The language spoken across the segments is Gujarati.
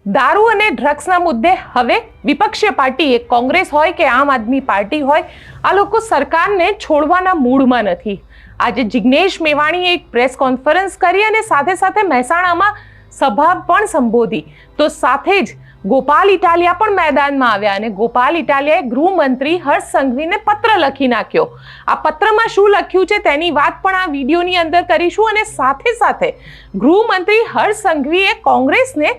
દારૂ અને ડ્રગ્સના મુદ્દે હવે વિપક્ષીય પાર્ટી કોંગ્રેસ હોય કે આમ આદમી પાર્ટી હોય, આ લોકો સરકારને છોડવાના મૂડમાં નથી. આજે જિગ્નેશ મેવાણીએ એક પ્રેસ કોન્ફરન્સ કરી અને સાથે સાથે મહેસાણામાં સભા પણ સંબોધી. તો સાથે જ ગોપાલ ઇટાલિયા પણ મેદાનમાં આવ્યા અને ગોપાલ ઇટાલિયાએ ગૃહમંત્રી હર્ષ સંઘવીને પત્ર લખી નાખ્યો. આ પત્રમાં શું લખ્યું છે તેની વાત પણ આ વિડીયોની અંદર કરીશું અને સાથે સાથે ગૃહમંત્રી હર્ષ સંઘવીએ કોંગ્રેસને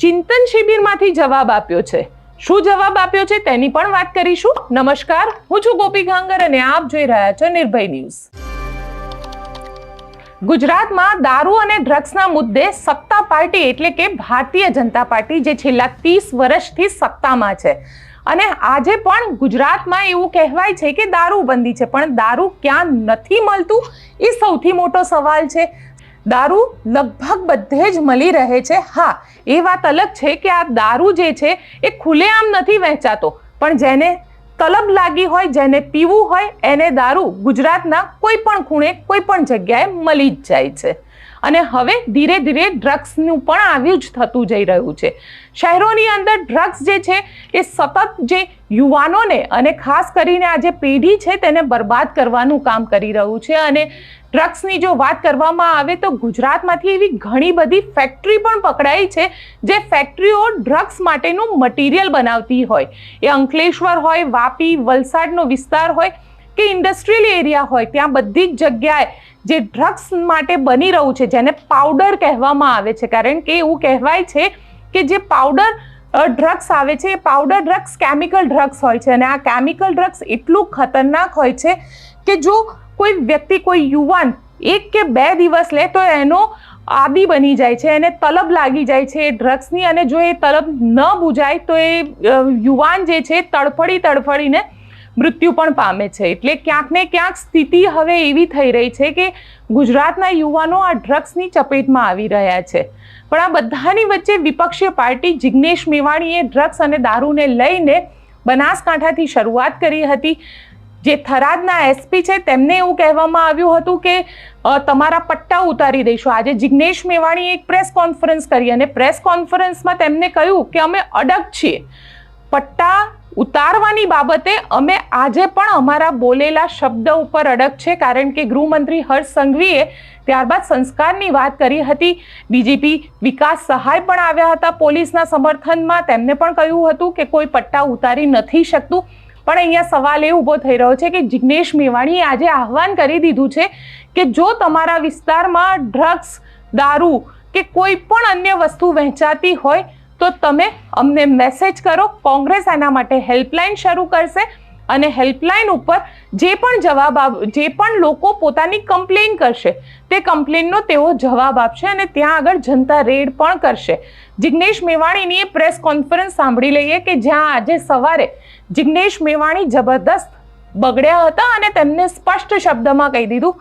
ચિંતન શિબિરમાંથી જવાબ આપ્યો છે. શું જવાબ આપ્યો છે તેની પણ વાત કરીશું. નમસ્કાર, હું છું ગોપી ગાંગર અને આપ જોઈ રહ્યા છો નિર્ભય ન્યૂઝ. ગુજરાતમાં દારૂ અને ડ્રગ્સના મુદ્દે સત્તા પાર્ટી એટલે કે ભારતીય જનતા પાર્ટી જે છેલ્લા 30 વર્ષથી સત્તામાં છે અને આજે પણ ગુજરાતમાં એવું કહેવાય છે કે દારૂબંધી છે, પણ દારૂ ક્યાં નથી મળતું એ સૌથી મોટો સવાલ છે. દારૂ લગભગ બધે જ મળી રહે છે. હા, એ વાત અલગ છે કે આ દારૂ જે છે એ ખુલ્લેઆમ નથી વહેંચાતો, પણ જેને તલબ લાગી હોય, જેને પીવું હોય, એને દારૂ ગુજરાતના કોઈ પણ ખૂણે કોઈ પણ જગ્યાએ મળી જ જાય છે. અને હવે ધીરે ધીરે ડ્રગ્સનું પણ આવ્યું જ થતું જઈ રહ્યું છે. શહેરોની અંદર ડ્રગ્સ જે છે એ સતત જે યુવાનોને અને ખાસ કરીને આ જે પેઢી છે તેને બરબાદ કરવાનું કામ કરી રહ્યું છે. અને ડ્રગ્સની જો વાત કરવામાં આવે તો ગુજરાતમાંથી એવી ઘણી બધી ફેક્ટરી પણ પકડાઈ છે જે ફેક્ટરીઓ ડ્રગ્સ માટેનું મટીરિયલ બનાવતી હોય. એ અંકલેશ્વર હોય, વાપી, વલસાડનો વિસ્તાર હોય કે ઇન્ડસ્ટ્રીયલ એરિયા હોય, ત્યાં બધી જ જગ્યાએ જે ડ્રગ્સ માટે બની રહ્યું છે, જેને પાવડર કહેવામાં આવે છે, કારણ કે એવું કહેવાય છે કે જે પાવડર ડ્રગ્સ આવે છે એ પાવડર ડ્રગ્સ કેમિકલ ડ્રગ્સ હોય છે. અને આ કેમિકલ ડ્રગ્સ એટલું ખતરનાક હોય છે કે જો કોઈ વ્યક્તિ, કોઈ યુવાન 1 કે 2 દિવસ લે તો એનો આદી બની જાય છે, એને તલબ લાગી જાય છે એ ડ્રગ્સની. અને જો એ તલબ ન બુજાય તો એ યુવાન જે છે તડફડીને મૃત્યુ પણ પામે છે. એટલે ક્યાંક ને ક્યાંક સ્થિતિ હવે એવી થઈ રહી છે કે ગુજરાતના યુવાનો આ ડ્રગ્સની ચપેટમાં આવી રહ્યા છે. પણ આ બધાની વચ્ચે વિપક્ષીય પાર્ટી જિગ્નેશ મેવાણીએ ડ્રગ્સ અને દારૂને લઈને બનાસકાંઠાથી શરૂઆત કરી હતી. જે થરાદના એસપી છે તેમને એવું કહેવામાં આવ્યું હતું કે તમારા પટ્ટા ઉતારી દઈશું. આજે જિગ્નેશ મેવાણીએ એક પ્રેસ કોન્ફરન્સ કરી અને પ્રેસ કોન્ફરન્સમાં તેમને કહ્યું કે અમે અડગ છીએ. પટ્ટા ઉતારવાની બાબતે અમે આજે પણ અમારા બોલેલા શબ્દ ઉપર અડગ છે, કારણ કે ગૃહમંત્રી હર્ષ સંઘવીએ ત્યારબાદ સંસ્કારની વાત કરી હતી. ડીજીપી વિકાસ સહાય પણ આવ્યા હતા પોલીસના સમર્થનમાં. તેમને પણ કહ્યું હતું કે કોઈ પટ્ટા ઉતારી નથી શકતું. પણ અહીંયા સવાલ એ ઊભો થઈ રહ્યો છે કે જિગ્નેશ મેવાણીએ આજે આહવાન કરી દીધું છે કે જો તમારા વિસ્તારમાં ડ્રગ્સ, દારૂ કે કોઈ પણ અન્ય વસ્તુ વહેંચાતી હોય તો તમે અમને મેસેજ કરો. કોંગ્રેસ એના માટે હેલ્પલાઇન શરૂ કરશે અને હેલ્પલાઇન ઉપર જે પણ લોકો પોતાની કમ્પ્લેન કરશે તે કમ્પ્લેનનો તેઓ જવાબ આપશે અને ત્યાં આગળ જનતા રેડ પણ કરશે. જિગ્નેશ મેવાણીની એ પ્રેસ કોન્ફરન્સ સાંભળી લઈએ કે જ્યાં આજે સવારે જિગ્નેશ મેવાણી જબરદસ્ત બગડ્યા હતા અને તેમને સ્પષ્ટ શબ્દમાં કહી દીધું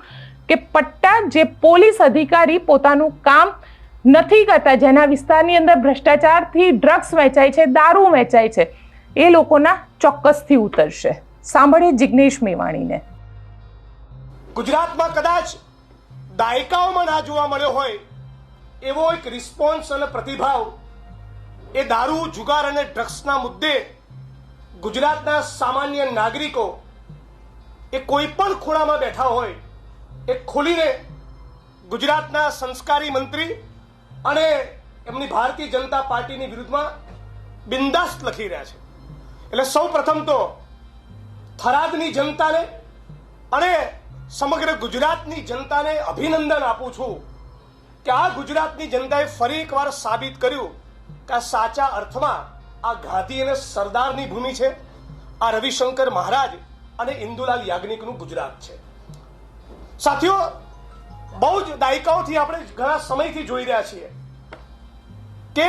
કે પટ્ટા જે પોલીસ અધિકારી પોતાનું કામ નથી કરતા, જેના વિસ્તારની અંદર ભ્રષ્ટાચારથી ડ્રગ્સ વેચાય છે, દારૂ વેચાય છે, એ લોકોના ચોક્કસથી ઉતરશે. સાંભળીએ જિગ્નેશ મેવાણીને. ગુજરાતમાં કદાચ દાયકાઓમાં ના જોવા મળ્યો હોય એવો એક રિસ્પોન્સ અને પ્રતિભાવ એ દારૂ, જુગાર અને ડ્રગ્સના મુદ્દે ગુજરાતના સામાન્ય નાગરિકો એ કોઈ પણ ખૂણામાં બેઠા હોય એ ખોલીને ગુજરાતના સંસ્કારી મંત્રી અને એમની ભારતીય જનતા પાર્ટીની વિરુદ્ધમાં બિંદાસ્ત લખી રહ્યા છે. એટલે સૌ પ્રથમ તો થરાદની જનતાને અને સમગ્ર ગુજરાતની જનતાને અભિનંદન આપું છું કે આ ગુજરાતની જનતાએ ફરી એકવાર સાબિત કર્યું કે આ સાચા અર્થમાં આ ગાંધી અને સરદારની ભૂમિ છે. આ રવિશંકર મહારાજ અને ઇન્દુલાલ યાજ્ઞિકનું ગુજરાત છે. સાથીઓ, બહુ જ દાયકાઓથી આપણે ઘણા સમયથી જોઈ રહ્યા છીએ કે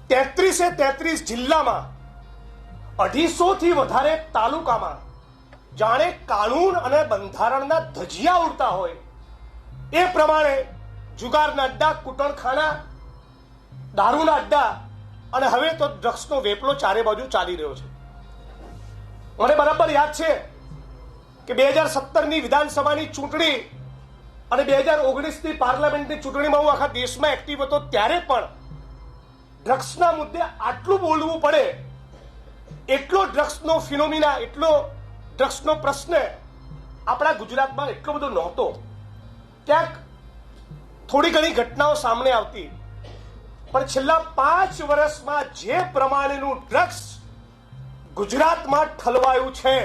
33 જિલ્લામાં 250થી વધારે તાલુકામાં જાણે કાનૂન અને બંધારણના ધજિયા ઉડતા હોય એ પ્રમાણે જુગારના અડ્ડા, કૂટણખાના, દારૂના અડ્ડા અને હવે તો ડ્રગ્સનો વેપલો ચારે બાજુ ચાલી રહ્યો છે. મને બરાબર યાદ છે કે 2017ની વિધાનસભાની ચૂંટણી અને 2019ની પાર્લામેન્ટની ચૂંટણીમાં હું આખા દેશમાં એક્ટિવ હતો ત્યારે પણ ડ્રગ્સના મુદ્દે આટલું બોલવું પડે, એટલો ડ્રગ્સનો ફિનોમિના, એટલો ડ્રગ્સનો પ્રશ્ન આપણા ગુજરાતમાં એટલો બધો નહોતો. ક્યાંક થોડી ઘણી ઘટનાઓ સામે આવતી, પણ છેલ્લા 5 વર્ષમાં જે પ્રમાણેનું ડ્રગ્સ ગુજરાતમાં ઠલવાયું છે,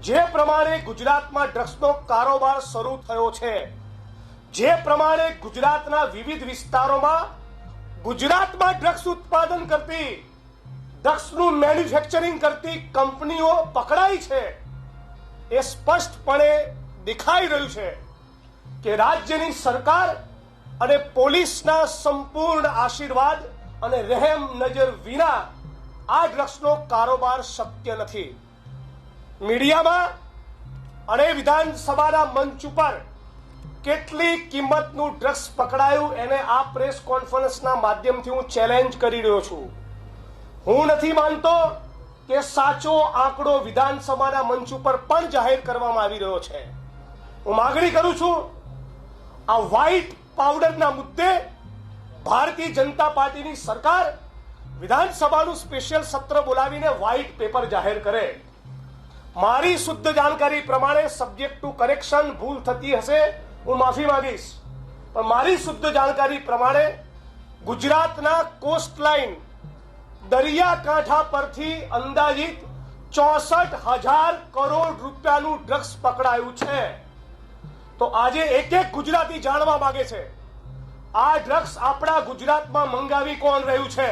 જે પ્રમાણે ગુજરાતમાં ડ્રગ્સનો કારોબાર શરૂ થયો છે, જે પ્રમાણે ગુજરાતના વિવિધ વિસ્તારોમાં ગુજરાતમાં ડ્રગ્સ ઉત્પાદન કરતી, ડ્રગ્સનું મેન્યુફેક્ચરિંગ કરતી કંપનીઓ પકડાઈ છે, એ સ્પષ્ટપણે દેખાઈ રહ્યું છે કે રાજ્યની સરકાર અને પોલીસના સંપૂર્ણ આશીર્વાદ અને રહેમ નજર વિના આ ડ્રગ્સનો કારોબાર શક્ય નથી. મીડિયામાં અને વિધાનસભાના મંચ ઉપર કેટલી કિંમતનું ડ્રગ્સ પકડાયું એને આ પ્રેસ કોન્ફરન્સના માધ્યમથી હું ચેલેન્જ કરી રહ્યો છું. હું નથી માનતો કે સાચો આંકડો વિધાનસભાના મંચ ઉપર પણ જાહેર કરવામાં આવી રહ્યો છે. હું માગણી કરું છું, આ વ્હાઇટ પાવડરના મુદ્દે ભારતીય જનતા પાર્ટીની સરકાર વિધાનસભાનું સ્પેશિયલ સત્ર બોલાવીને વ્હાઇટ પેપર જાહેર કરે. મારી શુદ્ધ જાણકારી પ્રમાણે, સબ્જેક્ટ ટુ કરેક્શન, ભૂલ થતી હશે હું માફી માંગીશ, પણ મારી શુદ્ધ જાણકારી પ્રમાણે ગુજરાતના કોસ્ટલાઇન દરિયાકાંઠા પરથી અંદાજિત 64,000 કરોડ રૂપિયાનું ડ્રગ્સ પકડાયું છે. તો આજે એક એક ગુજરાતી જાણવા માંગે છે, આ ડ્રગ્સ આપણા ગુજરાતમાં મંગાવી કોણ રહ્યું છે,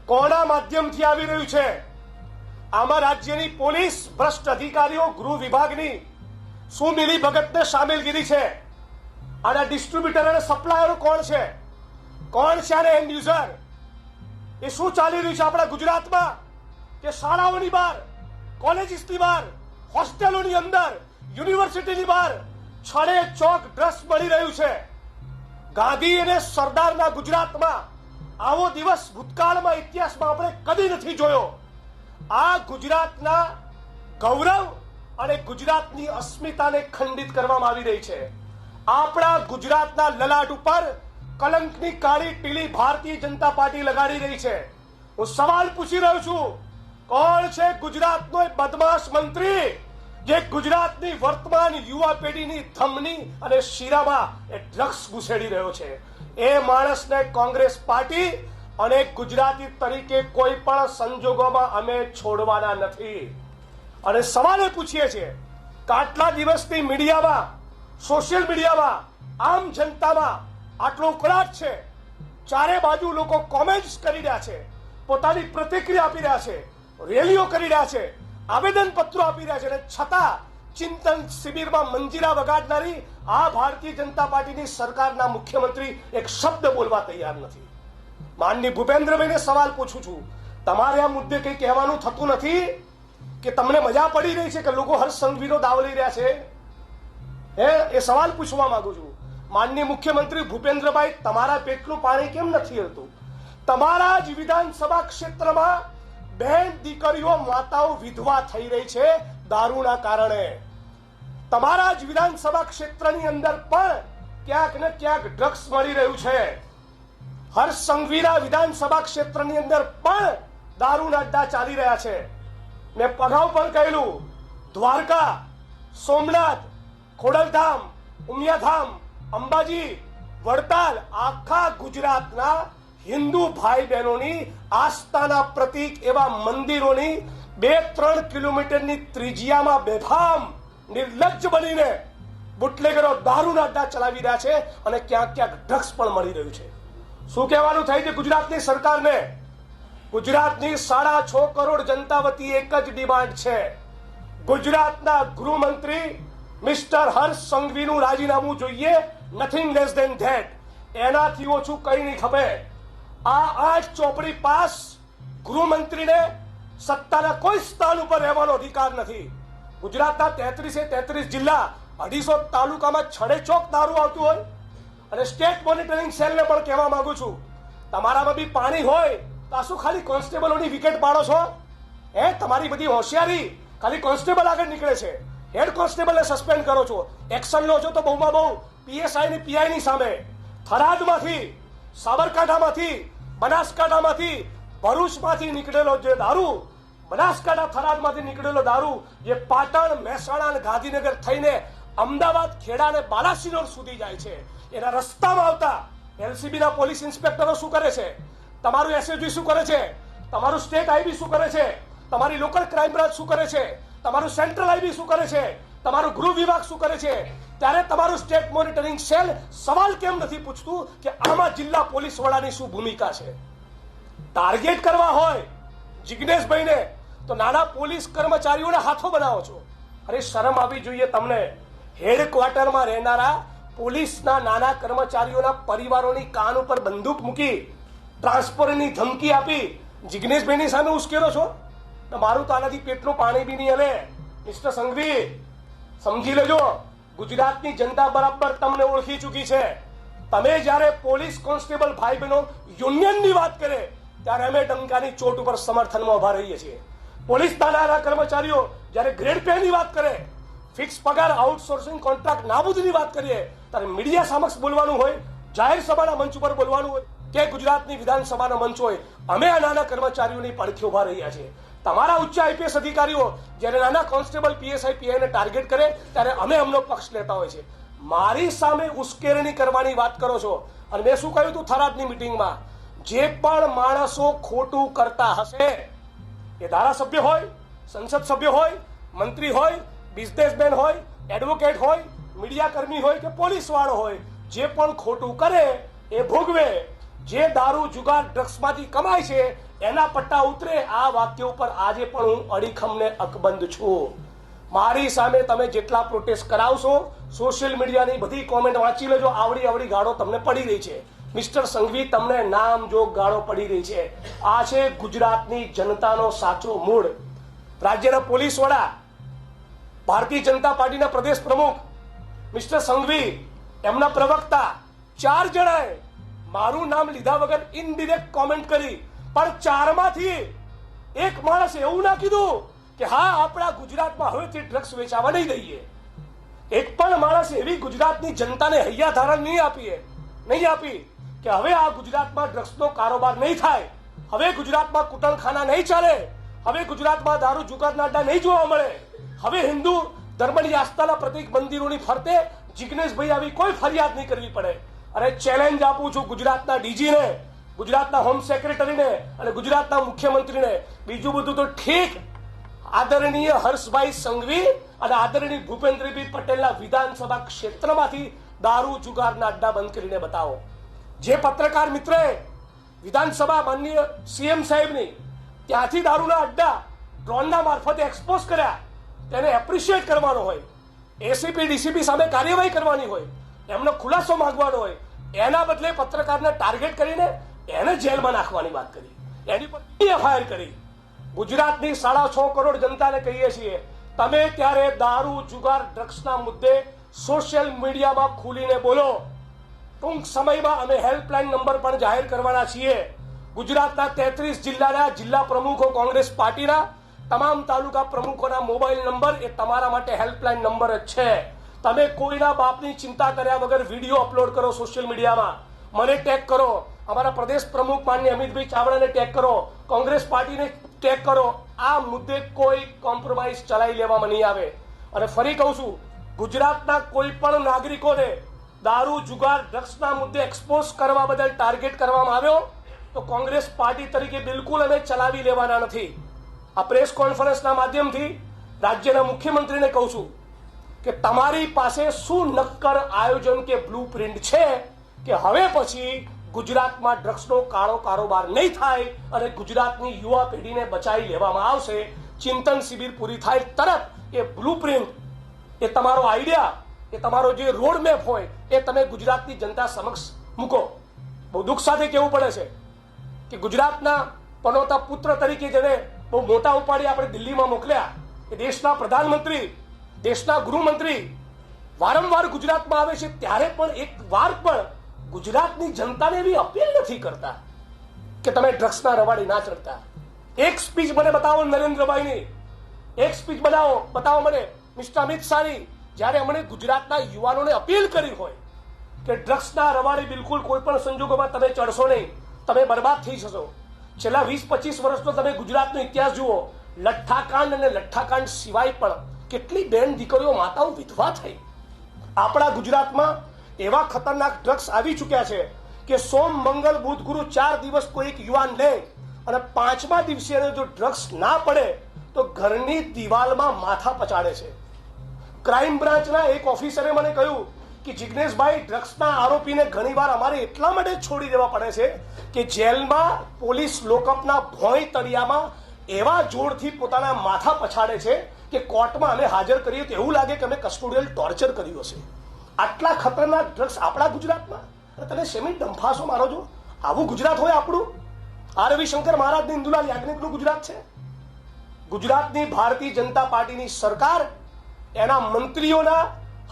કોના માધ્યમથી આવી રહ્યું છે? આમાં રાજ્યની પોલીસ, ભ્રષ્ટ અધિકારીઓ, ગૃહ વિભાગની શું મિલીભગતને સામેલગીરી છે? આના ડિસ્ટ્રીબ્યુટર અને સપ્લાયરો કોણ છે? કોણ છે આને એન્ડ યુઝર? એ શું ચાલી રહ્યું છે આપણા ગુજરાતમાં કે શાળાઓની બહાર, કોલેજીસની બહાર, હોસ્ટેલોની અંદર, યુનિવર્સિટીની બહાર છડે ચોક ડ્રગ્સ મળી રહ્યું છે. ગાંધી અને સરદારના ગુજરાતમાં આવો દિવસ ભૂતકાળમાં, ઇતિહાસમાં આપણે કદી નથી જોયો. આ ગુજરાતના ગૌરવ અને ગુજરાતની અસ્મિતાને ખંડિત કરવામાં આવી રહી છે. આપણા ગુજરાતના લલાટ ઉપર કલંકની કાળી પીળી ભારતીય જનતા પાર્ટી લગાડી રહી છે. હું સવાલ પૂછી રહ્યો છું, કોણ છે ગુજરાતનો બદમાશ મંત્રી જે ગુજરાતની વર્તમાન યુવા પેઢીની ધમની અને શીરામાં એ ડ્રગ્સ ઘુસેડી રહ્યો છે? એ માણસને કોંગ્રેસ પાર્ટી અને ગુજરાતી તરીકે કોઈ પણ સંજોગોમાં અમે છોડવાના નથી. અને સવાલ એ પૂછીએ છીએ કે આટલા દિવસથી મીડિયામાં, સોશિયલ મીડિયામાં, આમ જનતામાં આટલો ઉકળાટ છે, ચારે બાજુ લોકો કોમેન્ટ્સ કરી રહ્યા છે, પોતાની પ્રતિક્રિયા આપી રહ્યા છે, રેલીઓ કરી રહ્યા છે, આવેદન પત્રો આપી રહ્યા છે, અને છતાં ચિંતન શિબિરમાં મંજીરા વગાડનારી આ ભારતીય જનતા પાર્ટીની સરકારના મુખ્યમંત્રી એક શબ્દ બોલવા તૈયાર નથી. માનની ભૂપેન્દ્રભાઈને સવાલ પૂછું છું, તમારે આ મુદ્દે કંઈ કહેવાનું થતું નથી કે તમને મજા પડી રહી છે કે લોકો હર્ષ સંઘવીનો દાવ લઈ રહ્યા છે? એ સવાલ પૂછવા માંગુ છું. માનનીય મુખ્યમંત્રી ભૂપેન્દ્રભાઈ, તમારા પેટનું પાણી કેમ નથી હલતું? તમારા જ વિધાનસભા ક્ષેત્રમાં બહેન દીકરીઓ, માતાઓ વિધવા થઈ રહી છે દારૂના કારણે. તમારા જ વિધાનસભા ક્ષેત્રની અંદર પણ ક્યાંક ને ક્યાંક ડ્રગ્સ મળી રહ્યું છે. હર્ષ સંઘવીના વિધાનસભા ક્ષેત્રની અંદર પણ દારૂના અડ્ડા ચાલી રહ્યા છે. મેં અગાઉ પણ કહેલું, દ્વારકા, સોમનાથ, ખોડલધામ, ઉમિયાધામ, અંબાજી, વડતાલ, આખા ગુજરાતના હિન્દુ ભાઈ બહેનોની આસ્થાના પ્રતીક એવા મંદિરોની 2-3 કિલોમીટરની ત્રિજ્યામાં બેફામ નિર્લજ્જ બનીને બુટલેગરો દારૂના અડ્ડા ચલાવી રહ્યા છે અને ક્યાંક ક્યાંક ડ્રગ્સ પણ મળી રહ્યું છે. શું કહેવાનું થાય છે ગુજરાતની સરકારને? ગુજરાતની 6.5 કરોડ જનતા વતી એક જ ડિમાન્ડ છે, ગુજરાતના ગૃહમંત્રી મિસ્ટર હર્ષ સંઘવીનું રાજીનામું જોઈએ, નથિંગ લેસ ધેન ધેટ. એનાથી ઓછું કંઈ નહીં ખપે. આ 8 ચોપડી પાસ ગૃહમંત્રીને સત્તાના કોઈ સ્થાન ઉપર રહેવાનો અધિકાર નથી. ગુજરાતના 33 જિલ્લા, 250 તાલુકામાં છડે ચોક દારૂ આવતું હોય, અને સ્ટેટ મોનિટરિંગ સેલને પણ કહેવા માંગુ છું, તમારામાં બી પાણી હોય તો આ શું ખાલી કોન્સ્ટેબલોની વિકેટ પાડો છો? તમારી બધી હોશિયારી ખાલી કોન્સ્ટેબલ આગળ નીકળે છે. હેડ કોન્સ્ટેબલને સસ્પેન્ડ કરો છો, એક્શન લો છો તો બહુમાં બહુ પીએસઆઈ ની પીઆઈ ની સામે. થરાદમાંથી સાબરકાંઠામાંથી, બનાસકાંઠામાંથી, ભરૂચમાંથી નીકળેલો જે દારૂ, બનાસકાંઠા થરાદમાંથી નીકળેલો દારૂ જે પાટણ, મહેસાણા અને ગાંધીનગર થઈને અમદાવાદ, ખેડા અને બાલાસિનોર સુધી જાય છે, એના રસ્તામાં આવતા એલસીબીના પોલીસ ઇન્સ્પેક્ટરો શું કરે છે, તમારું એસએસજી શું કરે છે, તમારું સ્ટેટ આઈબી શું કરે છે, તમારી લોકલ ક્રાઇમ બ્રાન્ચ શું કરે છે, તમારું સેન્ટ્રલ આઈબી શું કરે છે, તમારું ગૃહ વિભાગ શું કરે છે, ત્યારે તમારું સ્ટેટ મોનિટરિંગ સેલ સવાલ કેમ નથી પૂછતું કે આમાં જિલ્લા પોલીસ વડાની શું ભૂમિકા છે? ટાર્ગેટ કરવા હોય જિગ્નેશભાઈને તો નાના પોલીસ કર્મચારીઓને હાથો બનાવો છો. અરે શરમ આવી જોઈએ તમને. હેડક્વાર્ટરમાં રહેનારા પોલીસના નાના કર્મચારીઓના પરિવારોની કાન ઉપર બંદૂક મૂકી ટ્રાન્સફરની ધમકી આપી જિગ્નેશભાઈની સામે ઉશ્કેરો છો. મારું તો આનાથી પેટનું પાણી બી નહીં હલે. મિસ્ટર સંઘવી, સમજી લેજો, ગુજરાતની જનતા બરાબર તમને ઓળખી ચૂકી છે. તમે જ્યારે પોલીસ કોન્સ્ટેબલ ભાઈ બહેનો યુનિયનની વાત કરે ત્યારે અમે ડંકાની ચોટ ઉપર સમર્થનમાં ઉભા રહીએ છીએ. પોલીસના નાના કર્મચારીઓ જ્યારે ગ્રેડ પે ની વાત કરે, ફિક્સ પગાર, આઉટસોર્સિંગ કોન્ટ્રાક્ટ નાબૂદીની વાત કરીએ ત્યારે મીડિયા સમક્ષ બોલવાનું હોય, જાહેર સભાના મંચ ઉપર બોલવાનું હોય કે ગુજરાતની વિધાનસભાનો મંચ હોય, અમે આ નાના કર્મચારીઓની પડખે ઉભા રહ્યા છીએ. તમારા ઉચ્ચ આઈપીએસ અધિકારીઓ જ્યારે નાના કોન્સ્ટેબલ, પીએસઆઈ, પીઆઈને ટાર્ગેટ કરે ત્યારે અમે અમનો પક્ષ લેતા હોય છે. મારી સામે ઉશ્કેરણી કરવાની વાત કરો છો. અને મેં શું કહ્યું હતું થરાદની મિટિંગમાં, જે પણ માણસો ખોટું કરતા હશે, એ ધારાસભ્ય હોય, સંસદ સભ્ય હોય, મંત્રી હોય, બિઝનેસમેન હોય, એડવોકેટ હોય, મીડિયાકર્મી હોય કે પોલીસ વાળો હોય, જે પણ ખોટું કરે એ ભોગવે. જે દારૂ, જુગાર, ડ્રગ્સમાંથી કમાય છે એના પટ્ટા ઉતરે. આ વાક્ય ઉપર આજે પણ હું અડીખમને અકબંધ છું. મારી સામે તમે જેટલા પ્રોટેસ્ટ કરાવશો, સોશિયલ મીડિયાની બધી કોમેન્ટ વાંચી લેજો, આવડી ગાળો તમને પડી રહી છે. મિસ્ટર સંઘવી, તમને નામ જો ગાળો પડી રહી છે. આ છે ગુજરાતની જનતાનો સાચો મૂળ. રાજ્યના પોલીસ વડા, ભારતીય જનતા પાર્ટીના પ્રદેશ પ્રમુખ મિસ્ટર સંઘવી, એમના પ્રવક્તા 4 જણાએ મારું નામ લીધા વગર ઇનડિરેક્ટ કોમેન્ટ કરી, પણ 4માંથી એક માણસ એવું ના કીધું કે હા આપણા ગુજરાતમાં હવેથી ડ્રગ્સ વેચાવા નહીં દઈએ. એક પણ માણસ એવી ગુજરાતની જનતાને હૈયા ધારણ નહીં આપી કે હવે આ ગુજરાતમાં ડ્રગ્સનો કારોબાર નહીં થાય, હવે ગુજરાતમાં કુટણખાના નહીં ચાલે, હવે ગુજરાતમાં દારૂ, જુગારના અડ્ડા નહીં જોવા મળે, હવે હિન્દુ ધર્મની આસ્થાના પ્રતિક મંદિરોની ફરતે જિગ્નેશભાઈ આવી કોઈ ફરિયાદ નહીં કરવી પડે. અરે ચેલેન્જ આપું છું ગુજરાતના ડીજીને, ગુજરાતના હોમ સેક્રેટરીને અને ગુજરાતના મુખ્યમંત્રીને. બીજું બધું તો ઠીક, આદરણીય હર્ષભાઈ સંઘવી અને આદરણીય ભૂપેન્દ્રભાઈ પટેલના વિધાનસભા ક્ષેત્રમાંથી દારૂ, જુગારના અડ્ડા બંધ કરીને બતાવો. જે પત્રકાર મિત્રએ વિધાનસભા માનનીય સીએમ સાહેબની ત્યાંથી દારૂના અડ્ડા ડ્રોનના મારફતે એક્સપોઝ કર્યા, તેને એપ્રિશિએટ કરવાનો હોય, એસીપી, ડીસીપી સામે કાર્યવાહી કરવાની હોય, એમનો ખુલાસો માંગવાનો હોય, એના બદલે પત્રકારને ટાર્ગેટ કરીને એને જેલમાં નાખવાની વાત કરી, એની પર એફઆઈઆર કરી. ગુજરાતની 6.5 કરોડ જનતાને કહીએ છીએ, તમે ત્યારે દારૂ, જુગાર, ડ્રગ્સના મુદ્દે સોશિયલ મીડિયામાં ખુલીને બોલો. ટૂંક સમયમાં અમે હેલ્પલાઇન નંબર પણ જાહેર કરવાના છીએ. ગુજરાતના 33 જિલ્લાના જિલ્લા પ્રમુખો, કોંગ્રેસ પાર્ટીના તમામ તાલુકા પ્રમુખોના મોબાઈલ નંબર એ તમારા માટે હેલ્પલાઇન નંબર જ છે. તમે કોઈના બાપની ચિંતા કર્યા વગર વિડીયો અપલોડ કરો સોશિયલ મીડિયામાં, મને ટેગ કરો, અમારા પ્રદેશ પ્રમુખ માનનીય અમિતભાઈ ચાવડાને ટેગ કરો, કોંગ્રેસ પાર્ટીને ટેગ કરો. આ મુદ્દે કોઈ કોમ્પ્રોમાઇઝ ચલાવી લેવામાં નહીં આવે. અને ફરી કહું છું, ગુજરાતના કોઈ પણ નાગરિકોને દારૂ, જુગાર, ડ્રગ્સના મુદ્દે એક્સપોઝ કરવા બદલ ટાર્ગેટ કરવામાં આવ્યો તો કોંગ્રેસ પાર્ટી તરીકે બિલકુલ અમે ચલાવી લેવાના નથી. આ પ્રેસ કોન્ફરન્સના માધ્યમથી રાજ્યના મુખ્યમંત્રીને કહું છું કે તમારી પાસે શું નક્કર આયોજન કે બ્લુ પ્રિન્ટ છે કે હવે પછી ગુજરાતમાં ડ્રગ્સનો કાળો કારોબાર નહીં થાય અને ગુજરાતની યુવા પેઢીને બચાવી લેવામાં આવશે. ચિંતન શિબિર પૂરી થાય તરત એ બ્લુ પ્રિન્ટ, એ તમારો આઈડિયા, એ તમારો જે રોડ મેપ હોય એ તમે ગુજરાતની જનતા સમક્ષ મૂકો. બહુ દુઃખ સાથે કહેવું પડે છે કે ગુજરાતના પનોતા પુત્ર તરીકે જેને બહુ મોટા ઉપાડી આપણે દિલ્હીમાં મોકલ્યા, એ દેશના પ્રધાનમંત્રી, દેશના ગૃહમંત્રી વારંવાર ગુજરાતમાં આવે છે, ત્યારે પણ એક વાર પણ ગુજરાતની જનતાને એવી અપીલ નથી કરતા કે તમે ડ્રગ્સના રવાડે ના ચડતા. એક સ્પીચ મને બતાવો નરેન્દ્રભાઈની, એક સ્પીચ બતાવો મને મિસ્ટર અમિત શાહની, જ્યારે અમને ગુજરાતના યુવાનોને અપીલ કરી હોય કે ડ્રગ્સના રવાડે બિલકુલ કોઈ પણ સંજોગોમાં તમે ચડશો નહીં, તમે બરબાદ થઈ જશો. છેલ્લા 20-25 વર્ષનો તમે ગુજરાતનો ઇતિહાસ જુઓ, લઠ્ઠાકાંડ અને લઠ્ઠાકાંડ સિવાય પણ કેટલી બેન દીકરીઓ માતાઓ વિધવા થઈ. આપણા ગુજરાતમાં એવા ખતરનાક ડ્રગ્સ આવી ચૂક્યા છે કે સોમ, મંગળ, બુધ, ગુરુ 4 દિવસ કોઈ એક યુવાન લે અને 5મા દિવસે જો ડ્રગ્સ ના પડે તો ઘરની દિવાલમાં માથા પચાડે છે. ક્રાઇમ બ્રાન્ચના એક ઓફિસરે મને કહ્યું કે જિગ્નેશભાઈ, ડ્રગ્સના આરોપીને ઘણીવાર અમારે એટલા માટે છોડી દેવા પડે છે કે જેલમાં પોલીસ લોકઅપના ભોંય તળિયામાં એવા જોરથી પોતાના માથા પછાડે છે કે કોર્ટમાં અમે હાજર કરીએ તો એવું લાગે કે અમે કસ્ટોડિયલ ટોર્ચર કર્યું હશે. આટલા ખતરનાક ડ્રગ્સ આપણા ગુજરાતમાં, અને તમે શેમી ડંફાસો મારો છો? આવું ગુજરાત હોય આપણું? આ રવિશંકર મહારાજની, ઇન્દુલાલ યાજ્ઞિકનું ગુજરાત છે? ગુજરાતની ભારતીય જનતા પાર્ટીની સરકાર એના મંત્રીઓના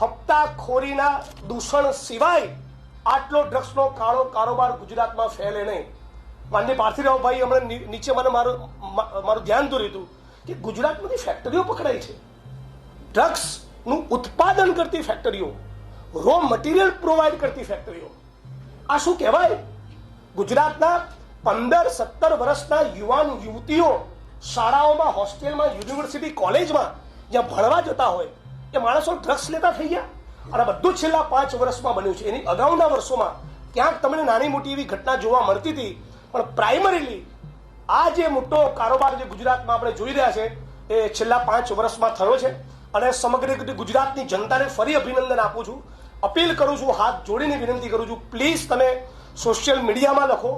હપ્તાખોરીના દૂષણ સિવાય આટલો ડ્રગ્સનો કાળો કારોબાર ગુજરાતમાં ફેલે નહીં. માનનીય પાર્થિવરાવભાઈ હમણાં નીચે મને મારું ધ્યાન દોર્યું હતું કે ગુજરાતમાંથી ફેક્ટરીઓ પકડાઈ છે, ડ્રગ્સનું ઉત્પાદન કરતી ફેક્ટરીઓ, રો મટીરિયલ પ્રોવાઈડ કરતી ફેક્ટરીઓ. આ શું કહેવાય? ગુજરાતના 15-17 વર્ષના યુવાન યુવતીઓ શાળાઓમાં, હોસ્ટેલમાં, યુનિવર્સિટી, કોલેજમાં જ્યાં ભણવા જતા હોય એ માણસો ડ્રગ્સ લેતા થઈ ગયા. અને બધું છેલ્લા 5 વર્ષમાં બન્યું છે. એની અગાઉના વર્ષોમાં ક્યાંક તમને નાની મોટી એવી ઘટના જોવા મળતી હતી, પણ પ્રાઇમરીલી આ જે મોટો કારોબાર જે ગુજરાતમાં આપણે જોઈ રહ્યા છે એ છેલ્લા 5 વર્ષમાં થયો છે. અને સમગ્ર ગુજરાતની જનતાને ફરી અભિનંદન આપું છું, અપીલ કરું છું, હાથ જોડીને વિનંતી કરું છું, પ્લીઝ તમે સોશિયલ મીડિયામાં લખો,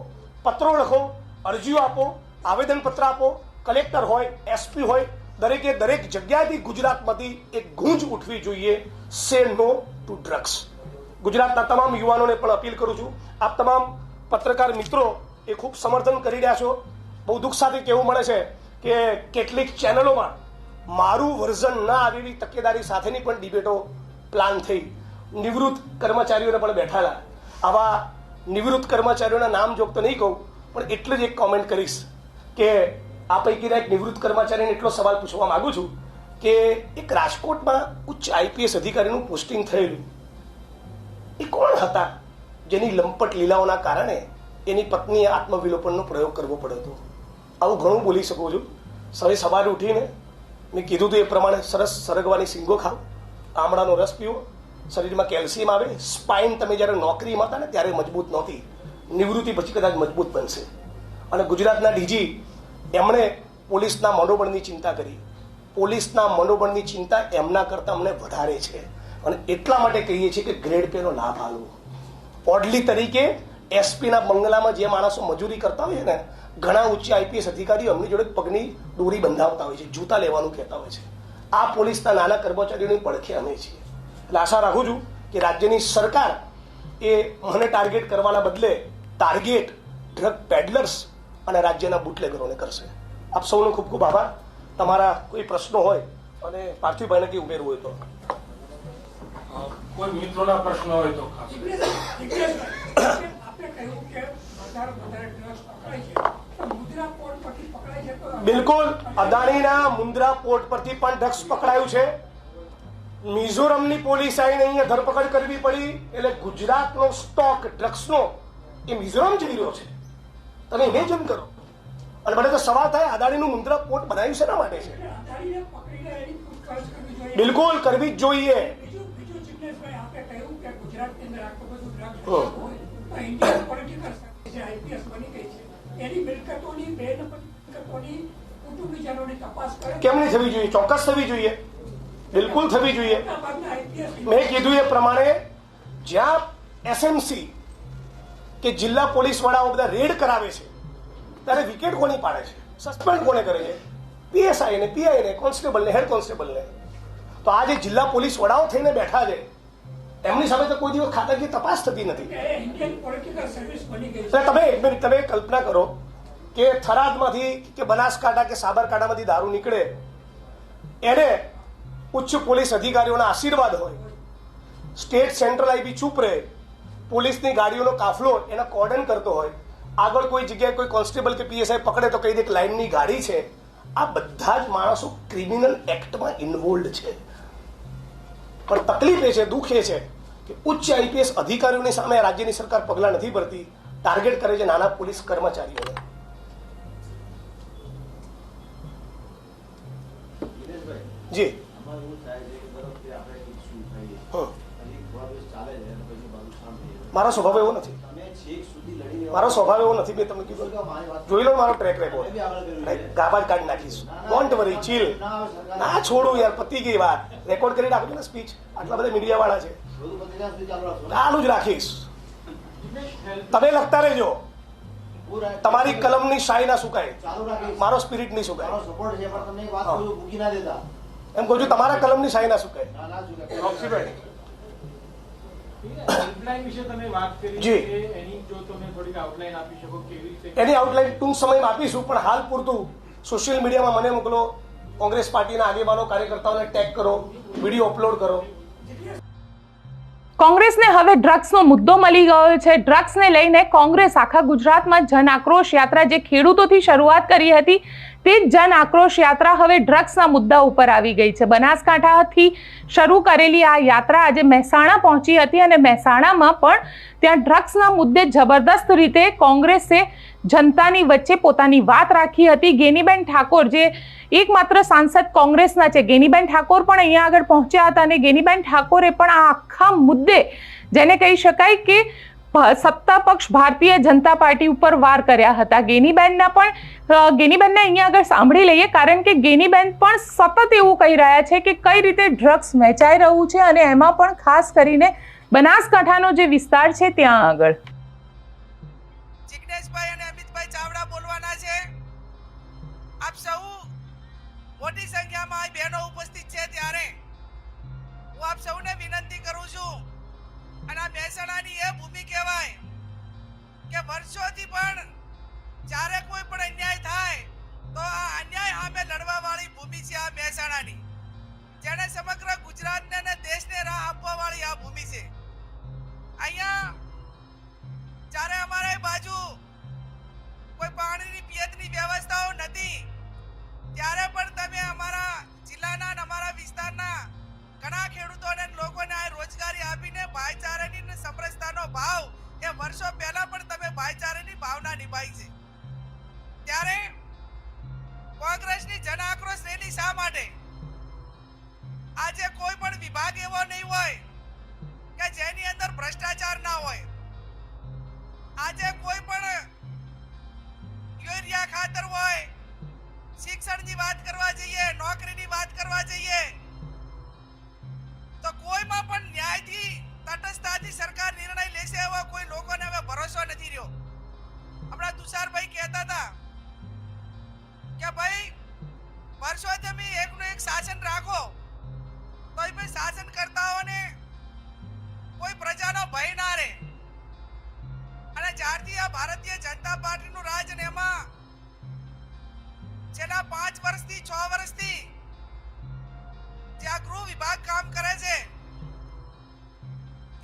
પત્રો લખો, અરજીઓ આપો, આવેદનપત્ર આપો. કલેક્ટર હોય, એસપી હોય, દરેકે દરેક જગ્યાએથી ગુજરાતમાંથી એક ગૂંજ ઉઠવી જોઈએ, સે નો ટુ ડ્રગ્સ. ગુજરાતના તમામ યુવાનોને પણ અપીલ કરું છું, આપ તમામ પત્રકાર મિત્રો એ ખૂબ સમર્થન કરી રહ્યા છો. બહુ દુઃખ સાથે કહેવું મળે છે કે કેટલીક ચેનલોમાં મારું વર્ઝન ના આવે એવી તકેદારી સાથેની પણ ડિબેટો પ્લાન થઈ. નિવૃત્ત કર્મચારીઓને પણ બેઠાલા. આવા નિવૃત્ત કર્મચારીઓના નામ જોગ તો નહીં કહું, પણ એટલું જ એક કોમેન્ટ કરીશ કે આ પૈકીના એક નિવૃત્ત કર્મચારીને એટલો સવાલ પૂછવા માંગુ છું કે એક રાજકોટમાં ઉચ્ચ આઈપીએસ અધિકારીનું પોસ્ટિંગ થયેલું, એ કોણ હતા જેની લંપટ લીલાઓના કારણે એની પત્નીએ આત્મવિલોપનનો પ્રયોગ કરવો પડ્યો હતો? આવું ઘણું બોલી શકું છું. સવારે ઉઠીને મેં કીધું હતું એ પ્રમાણે સરસ સરગવાની સિંગો ખાઓ, આમળાનો રસ પીવો, શરીરમાં કેલ્શિયમ આવે. સ્પાઇન તમે જ્યારે નોકરીમાં હતા ને ત્યારે મજબૂત નહોતી, નિવૃત્તિ પછી કદાચ મજબૂત બનશે. અને ગુજરાતના ડીજી એમણે પોલીસના મનોબળની ચિંતા કરી. પોલીસના મનોબળની ચિંતા એમના કરતાં અમને વધારે છે, અને એટલા માટે કહીએ છીએ કે ગ્રેડ પેનો લાભ આલવો. ઓડલી તરીકે એસપીના બંગલામાં જે માણસો મજૂરી કરતા હોય ને, ઘણા ઉચ્ચ આઈપીએસ અધિકારીઓ એમની જોડે પગની દોરી બંધાવતા હોય છે, જૂતા લેવાનું કહેતા હોય છે. આ પોલીસના નાના કર્મચારીઓની પડખે અમે છીએ. એટલે આશા રાખું છું કે રાજ્યની સરકાર એ મને ટાર્ગેટ કરવાના બદલે ટાર્ગેટ ડ્રગ પેડલર્સ અને રાજ્યના બુટલેગરોને કરશે. આપ સૌનો ખૂબ ખૂબ આભાર. તમારા કોઈ પ્રશ્નો હોય અને પાર્થિવભાઈને કંઈ ઉમેરવું હોય તો. કોઈ મિત્રોના પ્રશ્નો હોય તો બિલકુલ, અદાણીના મુન્દ્રા પોર્ટ પરથી પણ ડ્રગ્સ પકડાયું છે. મિઝોરમની પોલીસ આવીને અહીંયા ધરપકડ કરવી પડી, એટલે ગુજરાતનો સ્ટોક ડ્રગ્સનો એ મિઝોરમ જઈ રહ્યો છે. તમે ઇમેજિન કરો. અને મને તો સવાલ થાય, અદાણીનું મુન્દ્રા પોર્ટ બનાવ્યું શેના માટે છે? બિલકુલ કરવી જ જોઈએ. કેમ નહીં થવી જોઈએ? ચોક્કસ થવી જોઈએ, બિલકુલ થવી જોઈએ. મેં કીધું એ પ્રમાણે જ્યાં એસએમસી કે જિલ્લા પોલીસ વડાઓ બધા રેડ કરાવે છે ત્યારે વિકેટ કોની પાડે છે? સસ્પેન્ડ કોને કરે છે? પીએસઆઈ ને, પીઆઈ ને, કોન્સ્ટેબલ ને, હેડ કોન્સ્ટેબલ ને. તો આ જે જિલ્લા પોલીસ વડાઓ થઈને બેઠા છે એમની સામે તો કોઈ દિવસ ખાતાકીય તપાસ થતી નથી. તમે કલ્પના કરો કે થરાદમાંથી કે બનાસકાંઠા કે સાબરકાંઠામાંથી દારૂ નીકળે, એને ઉચ્ચ પોલીસ અધિકારીઓના આશીર્વાદ હોય, સ્ટેટ સેન્ટ્રલ આઈબી ચૂપ રહે, પોલીસની ગાડીઓનો કાફલો એના કોર્ડન કરતો હોય, આગળ કોઈ જગ્યાએ કોઈ કોન્સ્ટેબલ કે પીએસઆઈ પકડે તો કહી દે કે લાઇનની ગાડી છે. આ બધા જ માણસો ક્રિમિનલ એક્ટમાં ઇન્વોલ્વ છે. પણ તકલીફ એ છે, દુઃખ એ છે કે ઉચ્ચ આઈપીએસ અધિકારીઓની સામે રાજ્યની સરકાર પગલાં નથી ભરતી, ટાર્ગેટ કરે છે નાના પોલીસ કર્મચારીઓને. જી મારો સ્વભાવ એવો નથી, મારો સ્વભાવ એવો નથી. મેં તમને કીધું, જોઈ લો મારો ટ્રેક રેકોર્ડ, ગાબાજ કાઢી નાખીશ. ડોન્ટ વરી, ચીલ. ના છોડું યાર, પતી ગઈ વાત. રેકોર્ડ કરી નાખજો ને સ્પીચ. આટલા બધા મીડિયા વાળા છે, ચાલુ જ રાખીશ. તમે લખતા રહેજો. તમારી કલમની શાહી ના સુકાય, મારો સ્પિરિટ નહીં સુકાય. એમ કહું છું, તમારા કલમની શાહી ના સુકાય. એની આઉટલાઈન ટૂંક સમયમાં આપીશું, પણ હાલ પૂરતું સોશિયલ મીડિયામાં મને મોકલો, કોંગ્રેસ પાર્ટીના આગેવાનો કાર્યકર્તાઓને ટેગ કરો, વિડીયો અપલોડ કરો. કોંગ્રેસને હવે ડ્રગ્સનો મુદ્દો મળી ગયો છે. ડ્રગ્સને લઈને કોંગ્રેસ આખા ગુજરાતમાં જન આક્રોશ યાત્રા જે ખેડૂતોથી શરૂઆત કરી હતી, તે જન આક્રોશ યાત્રા હવે ડ્રગ્સના મુદ્દા ઉપર આવી ગઈ છે. બનાસકાંઠાથી શરૂ કરેલી આ યાત્રા આજે મહેસાણા પહોંચી હતી અને મહેસાણામાં પણ ત્યાં ડ્રગ્સના મુદ્દે જબરદસ્ત રીતે કોંગ્રેસે જનતાની વચ્ચે પોતાની વાત રાખી હતી. ગેનીબેન ઠાકોર, જે એકમાત્ર સાંસદ કોંગ્રેસના છે, ગેનીબેન ઠાકોર પણ અહીંયા આગળ પહોંચ્યા હતા અને ગેનીબેન ઠાકોરે પણ આ આખા મુદ્દે, જેને કહી શકાય કે સત્તા પક્ષ ભારતીય જનતા પાર્ટી ઉપર વાર કર્યા હતા. ગેનીબેનને અહીંયા આગળ સાંભળી લઈએ, કારણ કે ગેનીબેન પણ સતત એવું કહી રહ્યા છે કે કઈ રીતે ડ્રગ્સ વેચાઈ રહ્યું છે અને એમાં પણ ખાસ કરીને બનાસકાંઠાનો જે વિસ્તાર છે ત્યાં આગળ. જિગ્નેશભાઈ અને અમિતભાઈ ચાવડા બોલવાના છે. આપ સૌ મોટી સંખ્યામાં બહેનો ઉપસ્થિત છે, ત્યારે હું આપ સૌને વિનંતી કરું છું, અને આ મહેસાણાની એ ભૂમિ કહેવાય કે વર્ષોથી પણ જ્યારે કોઈ પણ અન્યાય થાય તો આ અન્યાય સામે લડવા વાળી ભૂમિ છે આ મહેસાણાની, જેને સમગ્ર ગુજરાતને અને દેશને રાહ આપવા વાળી આ ભૂમિ છે. અહીંયા જ્યારે અમારી બાજુ કોઈ પાણીની પિયતની વ્યવસ્થાઓ નથી, ત્યારે પણ તમે અમારા જિલ્લાના અને અમારા વિસ્તારના ઘણા ખેડૂતોને લોકોને આ રોજગારી આપીને ભાઈચારાની અને સમરસતાનો ભાવ એ વર્ષો પહેલા પણ તમે ભાઈચારાની ભાવના નિભાવી છે. ત્યારે કોંગ્રેસની જન આક્રોશ રેલી શા માટે? આજે કોઈ પણ વિભાગ એવો નહીં હોય કે જેની અંદર ભ્રષ્ટાચાર ના હોય. આજે કોઈ પણ યુરિયા ખાતર હોય, શિક્ષણની વાત કરવા જઈએ, નોકરીની વાત કરવા જઈએ, તો કોઈમાં પણ ન્યાયથી તટસ્થતાથી સરકાર નિર્ણય લેશે એવો કોઈ લોકોને હવે ભરોસો નથી રહ્યો. હમણાં તુષારભાઈ કહેતા હતા કે ભાઈ વર્ષો તમે એકનું એક શાસન રાખો, તો એ શાસનકર્તાઓને કોઈ પ્રજાનો ભય ના રહે. અને જ્યારથી આ ભારતીય જનતા પાર્ટીનું રાજ અને એમાં છેલ્લા 5 વર્ષથી 6 વર્ષથી જે આ ગૃહ વિભાગ કામ કરે છે,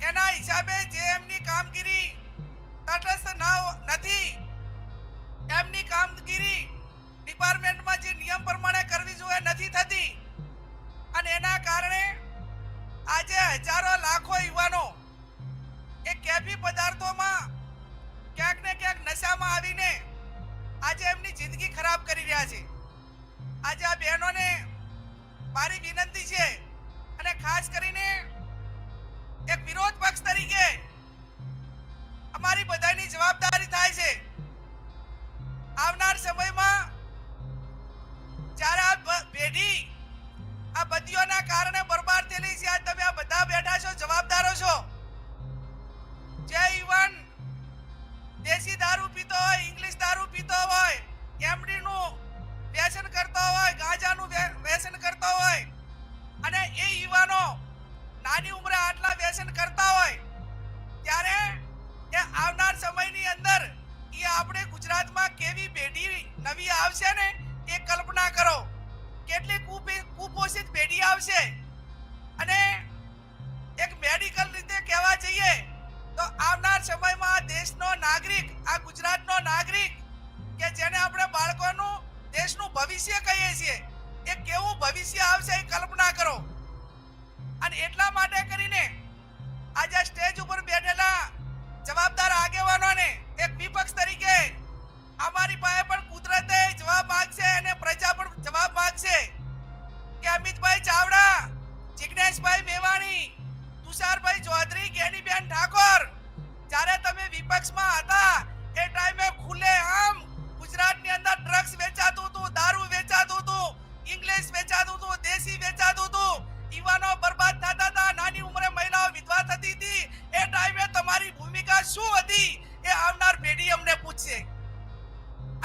એના હિસાબે જે એમની કામગીરી તટસ્થ નથી, એમની કામગીરી ડિપાર્ટમેન્ટમાં જે નિયમ પ્રમાણે કરવી જોઈએ નથી થતી, અને એના કારણે આજે હજારો લાખો યુવાનો એ કેફી પદાર્થોમાં ક્યાંક ને ક્યાંક નશામાં આવીને આજે એમની જિંદગી ખરાબ કરી રહ્યા છે. આજે આ બહેનોને મારી વિનંતી છે, અને ખાસ કરીને એક વિરોધ પક્ષ તરીકે અમારી બધાની જવાબદારી થાય છે. આવનાર સમયમાં જ્યારે આ પેઢી આ બદીઓના કારણે બરબાદ થયેલી છે, આજ તમે આ બધા બેઠા છો, જવાબદારો છો. જે યુવાન દેશી દારૂ પીતો હોય, ઇંગ્લિશ દારૂ પીતો હોય, એમડી નું વ્યસન કરતો હોય, ગાંજાનું વ્યસન કરતો હોય, અને એ યુવાનો નાની ઉંમરે આટલા વ્યસન કરતા હોય, ત્યારે એ આવનાર સમયની અંદર એ આપણે ગુજરાતમાં કેવી પેઢી નવી આવશે ને એ કલ્પના કરો. કેટલી કુપોષિત પેઢી આવશે. અને એક મેડિકલ રીતે કહેવા જઈએ તો આવનાર સમયમાં દેશનો નાગરિક, આ ગુજરાતનો નાગરિક કે જેને આપણે બાળકોનું દેશનું ભવિષ્ય કહીએ છીએ, એ કેવું ભવિષ્ય આવશે એ કલ્પના કરો. અને એટલા માટે કરીને આજે સ્ટેજ ઉપર બેઠેલા જવાબદાર આગેવાનોને એક વિપક્ષ તરીકે અમારી પાસે પણ કુદરતે જવાબ માંગશે અને પ્રજા પણ જવાબ માંગશે કે અમિતભાઈ ચાવડા, જિગ્નેશભાઈ મેવાણી, તુષારભાઈ ચૌધરી, જ્ઞાનીબેન ઠાકોર જ્યારે તમે વિપક્ષમાં હતા એ ટાઈમે ખુલ્લે આમ ગુજરાતની અંદર ડ્રગ્સ વેચાતું હતું, દારૂ વેચાતું હતું, ઇંગ્લિશ વેચાતું હતું, દેશી વેચાતું હતું, યુવાનો બરબાદ થતા હતા, નાની ઉંમરે મહિલાઓ વિધવા થતી હતી. એ ટાઈમે તમારી ભૂમિકા શું હતી એ આવનાર પેઢી અમને પૂછશે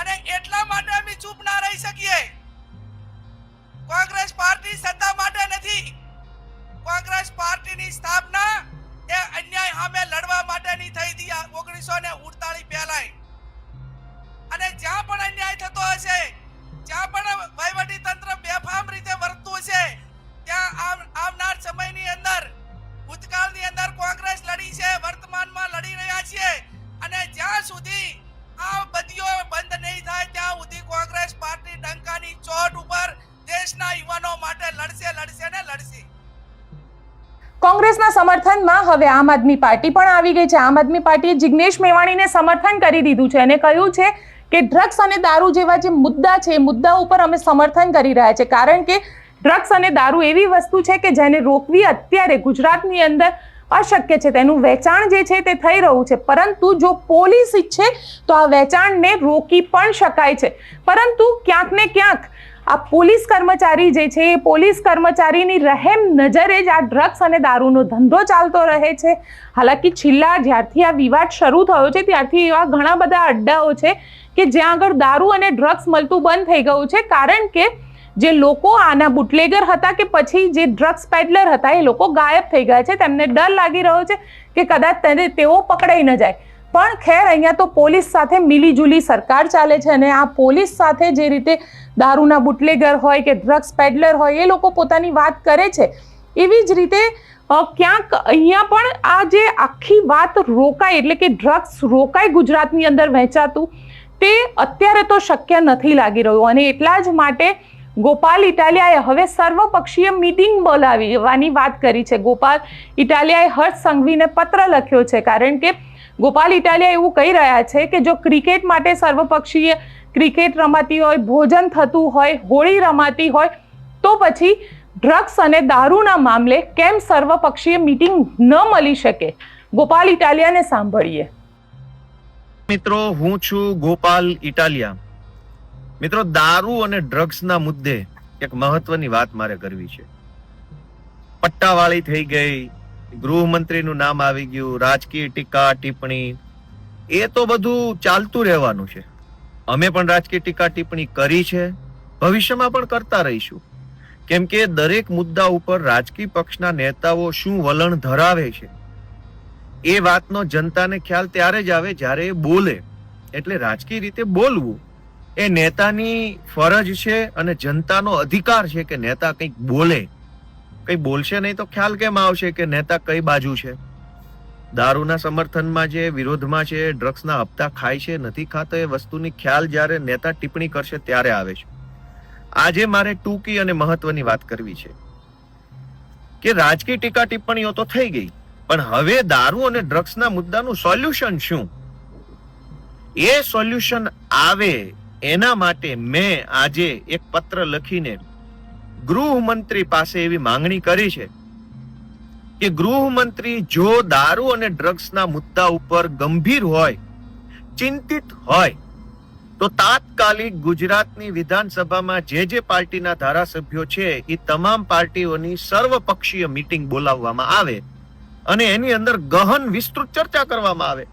અને એટલા માટે અમે ચૂપ ના રહી શકીએ. કોંગ્રેસ પાર્ટી સત્તા માટે નથી. કોંગ્રેસ પાર્ટીની સ્થાપના એ અન્યાય સામે લડવા માટેની થઈ હતી 1948 પહેલા. અને જ્યાં પણ અન્યાય થતો હશે, જ્યાં પણ વહીવટી તંત્ર બેફામ રીતે વર્તતું હશે, ત્યાં આવનાર સમયની અંદર ભૂતકાળની અંદર કોંગ્રેસ લડી છે, વર્તમાનમાં લડી રહ્યા છીએ અને જ્યાં સુધી આ બદીઓ બંધ નહીં થાય ત્યાં સુધી કોંગ્રેસ પાર્ટી ડંકાની ચોટ ઉપર દેશના યુવાનો માટે લડશે ને લડશે. કોંગ્રેસના સમર્થનમાં હવે આમ આદમી પાર્ટી પણ આવી ગઈ છે. આમ આદમી પાર્ટીએ જિગ્નેશ મેવાણીને સમર્થન કરી દીધું છે અને કહ્યું છે કે ડ્રગ્સ અને દારૂ જેવા જે મુદ્દા છે એ મુદ્દા ઉપર અમે સમર્થન કરી રહ્યા છે, કારણ કે ડ્રગ્સ અને દારૂ એવી વસ્તુ છે કે જેને રોકવી અત્યારે ગુજરાતની અંદર અશક્ય છે. તેનું વેચાણ જે છે તે થઈ રહ્યું છે, પરંતુ જો પોલીસ ઈચ્છે તો આ વેચાણને રોકી પણ શકાય છે. પરંતુ ક્યાંક ને ક્યાંક આ પોલીસ કર્મચારી જે છે એ પોલીસ કર્મચારીની રહેમ નજરે જ આ ડ્રગ્સ અને દારૂનો ધંધો ચાલતો રહે છે. હાલાકી છેલ્લા જ્યારથી આ વિવાદ શરૂ થયો છે ત્યારથી એવા ઘણા બધા અડ્ડાઓ છે કે જ્યાં આગળ દારૂ અને ડ્રગ્સ મળતું બંધ થઈ ગયું છે, કારણ કે જે લોકો આના બુટલેગર હતા કે પછી જે ડ્રગ્સ પેડલર હતા એ લોકો ગાયબ થઈ ગયા છે. તેમને ડર લાગી રહ્યો છે કે કદાચ તેઓ પકડાઈ ન જાય. પણ ખેર, અહીંયા તો પોલીસ સાથે મિલીજુલી સરકાર ચાલે છે અને આ પોલીસ સાથે જે રીતે દારૂના બુટલેગર હોય કે ડ્રગ્સ પેડલર હોય એ લોકો પોતાની વાત કરે છે, એવી જ રીતે ક્યાંક અહીંયા પણ આ જે આખી વાત રોકાય, એટલે કે ડ્રગ્સ રોકાય ગુજરાતની અંદર વહેંચાતું, તે અત્યારે તો શક્ય નથી લાગી રહ્યું. અને એટલા જ માટે ગોપાલ ઇટાલિયાએ હવે સર્વપક્ષીય મીટિંગ બોલાવવાની વાત કરી છે. ગોપાલ ઇટાલિયાએ હર્ષ સંઘવીને પત્ર લખ્યો છે, કારણ કે ગોપાલ ઇટાલિયા એવું કહી રહ્યા છે કે જો ક્રિકેટ માટે સર્વપક્ષીય ક્રિકેટ રમાતી હોય, ભોજન થતું હોય, હોળી રમાતી હોય, તો પછી ડ્રગ્સ અને દારૂના મામલે કેમ સર્વપક્ષીય મીટિંગ ન મળી શકે? ગોપાલ ઇટાલિયાને સાંભળીએ. મિત્રો, હું છું ગોપાલ ઇટાલિયા. મિત્રો, દારૂ અને ડ્રગ્સના મુદ્દે એક મહત્વની વાત મારે કરવી છે. પટ્ટાવાળી થઈ ગઈ, ગૃહમંત્રીનું નામ આવી ગયું, રાજકીય ટીકા ટિપ્પણી, એ તો બધું ચાલતું રહેવાનું છે. અમે પણ રાજકીય ટીકા ટિપ્પણી કરી છે, ભવિષ્યમાં પણ કરતા રહીશું, કેમ કે દરેક મુદ્દા ઉપર રાજકીય પક્ષના નેતાઓ શું વલણ ધરાવે છે એ વાતનો જનતાને ખ્યાલ ત્યારે જ આવે જ્યારે એ બોલે. એટલે રાજકીય રીતે બોલવું એ નેતાની ફરજ છે અને જનતાનો અધિકાર છે કે નેતા કંઈક બોલે. કંઈ બોલશે નહીં તો ખ્યાલ કેમ આવશે કે નેતા કઈ બાજુ છે? દારૂના સમર્થનમાં છે, વિરોધમાં છે, ડ્રગ્સના હપ્તા ખાય છે, નથી ખાતો, એ વસ્તુની ખ્યાલ જ્યારે નેતા ટિપ્પણી કરશે ત્યારે આવે છે. આજે મારે ટૂંકી અને મહત્વની વાત કરવી છે કે રાજકીય ટીકા ટિપ્પણીઓ તો થઈ ગઈ, પણ હવે દારૂ અને ડ્રગ્સના મુદ્દાનું સોલ્યુશન શું? એ સોલ્યુશન આવે એના માટે મેં આજે એક પત્ર લખીને ગૃહમંત્રી પાસે એવી માંગણી કરી છે કે ગૃહમંત્રી જો દારૂ અને ડ્રગ્સના મુદ્દા ઉપર ગંભીર હોય, ચિંતિત હોય, તો તાત્કાલિક ગુજરાતની વિધાનસભામાં જે પાર્ટીના ધારાસભ્યો છે એ તમામ પાર્ટીઓની સર્વપક્ષીય મીટિંગ બોલાવવામાં આવે અને એની અંદર ગહન વિસ્તૃત ચર્ચા કરવામાં આવે.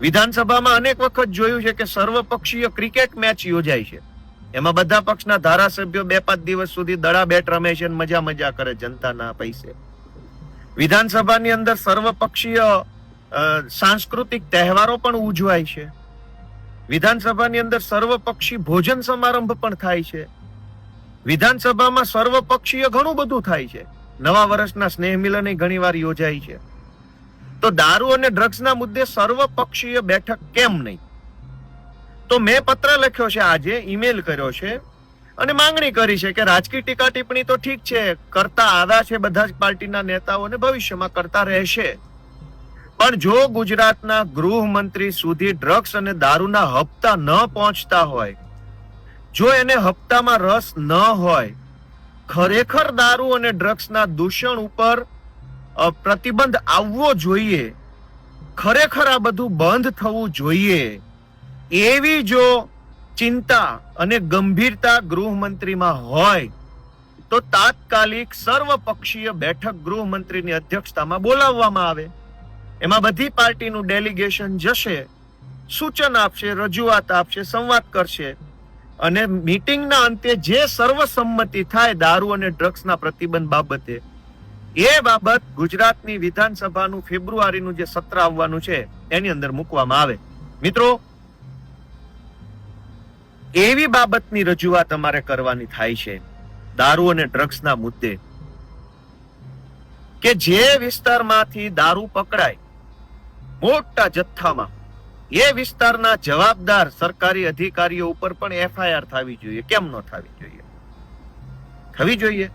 વિધાનસભામાં અનેક વખત જોયું છે કે સર્વપક્ષીય ક્રિકેટ મેચ યોજાય છે, એમાં બધા પક્ષના ધારાસભ્યો 2-5 દિવસ સુધી દડા બેટ રમે છે અને મજા કરે જનતાના પૈસે. વિધાનસભાની અંદર સર્વપક્ષીય સાંસ્કૃતિક તહેવારો પણ ઉજવાય છે. વિધાનસભાની અંદર સર્વપક્ષી ભોજન સમારંભ પણ થાય છે. વિધાનસભામાં સર્વપક્ષીય ઘણું બધું થાય છે. નવા વર્ષના સ્નેહ મિલન ઘણીવાર યોજાય છે. તો દારૂ અને ડ્રગ્સના મુદ્દે સર્વપક્ષીય બેઠક કેમ નહીં? તો મેં પત્ર લખ્યો છે, આજે ઈમેલ કર્યો છે અને માંગણી કરી છે કે રાજકીય ટીકા ટિપ્પણી તો ઠીક છે, કરતા આવ્યા છે બધા જ પાર્ટીના નેતાઓને, ભવિષ્યમાં કરતા રહેશે, પણ જો ગુજરાતના ગૃહમંત્રી સુધી ડ્રગ્સ અને દારૂના હપ્તા ન પહોંચતા હોય, જો એને હપ્તામાં રસ ન હોય, ખરેખર દારૂ અને ડ્રગ્સના દૂષણ ઉપર પ્રતિબંધ આવવો જોઈએ, ખરેખર આ બધું બંધ થવું જોઈએ, એવી જો ચિંતા અને ગંભીરતા ગૃહમંત્રીમાં હોય તો તાત્કાલિક સર્વપક્ષીય બેઠક ગૃહમંત્રીની અધ્યક્ષતામાં બોલાવવામાં આવે. એમાં બધી પાર્ટીનું ડેલિગેશન જશે, સૂચન આપશે, રજૂઆત આપશે, સંવાદ કરશે અને મીટિંગના અંતે જે સર્વસંમતિ થાય દારૂ અને ડ્રગ્સના પ્રતિબંધ બાબતે, એ બાબત ગુજરાતની વિધાનસભાનું ફેબ્રુઆરીનું જે સત્ર આવવાનું છે એની અંદર મૂકવામાં આવે. મિત્રો, એવી બાબતની રજૂઆત અમારે કરવાની થાય છે દારૂ અને ડ્રગ્સના મુદ્દે કે જે વિસ્તારમાંથી દારૂ પકડાય મોટા જથ્થામાં, એ વિસ્તારના જવાબદાર સરકારી અધિકારીઓ ઉપર પણ એફઆઈઆર થવી જોઈએ. કેમ ન થવી જોઈએ? થવી જોઈએ.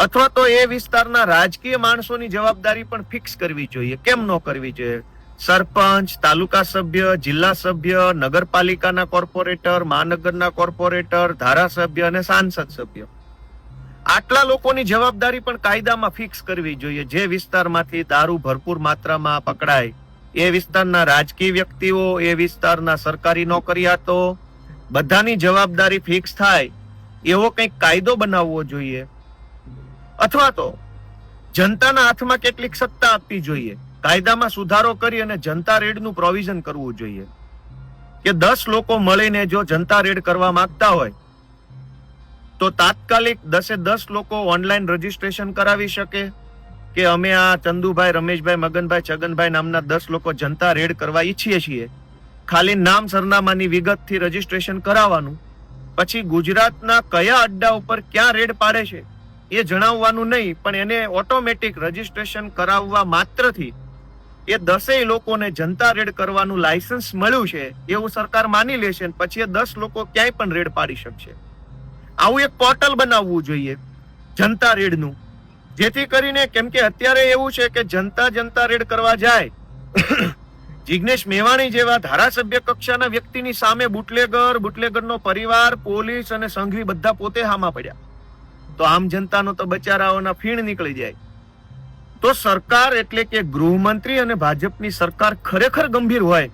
અથવા તો એ વિસ્તારના રાજકીય માણસોની જવાબદારી પણ ફિક્સ કરવી જોઈએ. કેમ ન કરવી જોઈએ? સરપંચ, તાલુકા સભ્ય, જિલ્લા સભ્ય, નગરપાલિકાના કોર્પોરેટર, મહાનગરના કોર્પોરેટર, ધારાસભ્ય અને સાંસદ સભ્ય, આટલા લોકોની જવાબદારી પણ કાયદામાં ફિક્સ કરવી જોઈએ. જે વિસ્તારમાંથી દારૂ ભરપૂર માત્રામાં પકડાય, એ વિસ્તારના રાજકીય વ્યક્તિઓ, એ વિસ્તારના સરકારી નોકરિયાતો, બધાની જવાબદારી ફિક્સ થાય એવો કંઈક કાયદો બનાવવો જોઈએ. અથવા તો જનતાના હાથમાં કેટલીક સત્તા આપવી જોઈએ. કાયદામાં સુધારો કરી અને જનતા રેડનું પ્રોવિઝન કરવું જોઈએ કે 10 લોકો મળીને જો જનતા રેડ કરવા માંગતા હોય તો તાત્કાલિક 10 લોકો ઓનલાઈન રજીસ્ટ્રેશન કરાવી શકે કે અમે આ ચંદુભાઈ, રમેશભાઈ, મગનભાઈ, છગનભાઈ નામના 10 લોકો જનતા રેડ કરવા ઈચ્છીએ છીએ. ખાલી નામ સરનામાની વિગતથી રજીસ્ટ્રેશન કરાવવાનું. પછી ગુજરાતના કયા અડ્ડા ઉપર ક્યાં રેડ પાડે છે એ જણાવવાનું નહીં, પણ એને ઓટોમેટિક રજીસ્ટ્રેશન કરાવવા માત્રથી એ 10 લોકોને જનતા રેડ કરવાનું લાયસન્સ મળ્યું છે એવું સરકાર માની લેશે. પછી એ 10 લોકો ક્યાંય પણ રેડ પાડી શકશે. આવું એક પોર્ટલ બનાવવું જોઈએ જનતા રેડનું, જેથી કરીને, કેમ કે અત્યારે એવું છે કે જનતા રેડ કરવા જાય, જિગ્નેશ મેવાણી જેવા ધારાસભ્ય કક્ષાના વ્યક્તિની સામે બુટલેગરનો પરિવાર, પોલીસ અને સંઘવી બધા પોતે હામાં પડ્યા, તો આમ જનતાનો તો બચારાઓના ફીણ નીકળી જાય. તો સરકાર એટલે કે ગૃહમંત્રી અને ભાજપની સરકાર ખરેખર ગંભીર હોય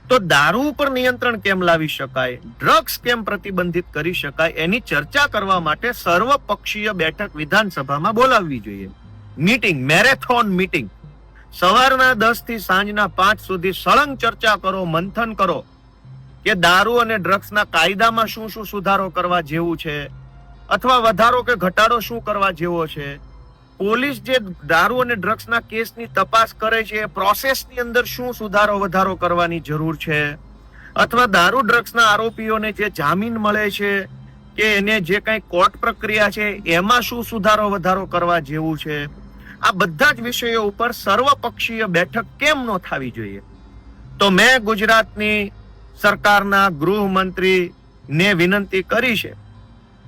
તો દારૂ ઉપર નિયંત્રણ કેમ લાવી શકાય, ડ્રગ્સ કેમ પ્રતિબંધિત કરી શકાય, એની ચર્ચા કરવા માટે સર્વપક્ષીય બેઠક વિધાનસભામાં બોલાવવી જોઈએ. મીટિંગ, મેરેથોન મીટિંગ, સવારના 10 થી સાંજના 5 સુધી સળંગ ચર્ચા કરો, મંથન કરો કે દારૂ અને ડ્રગ્સના કાયદામાં શું શું સુધારો કરવા જેવું છે, અથવા વધારો કે ઘટાડો શું કરવા જેવો છે. પોલીસ જે દારૂ અને ડ્રગ્સના કેસની તપાસ કરે છે, પ્રોસેસની અંદર શું સુધારો વધારો કરવાની જરૂર છે, અથવા દારૂ ડ્રગ્સના આરોપીઓને જે જામીન મળે છે કે એને જે કંઈ કોર્ટ પ્રક્રિયા છે એમાં શું સુધારો વધારો કરવા જેવું છે. આ બધા જ વિષયો ઉપર સર્વપક્ષીય બેઠક કેમ ન થવી જોઈએ? તો મેં ગુજરાતની સરકારના ગૃહમંત્રીને વિનંતી કરી છે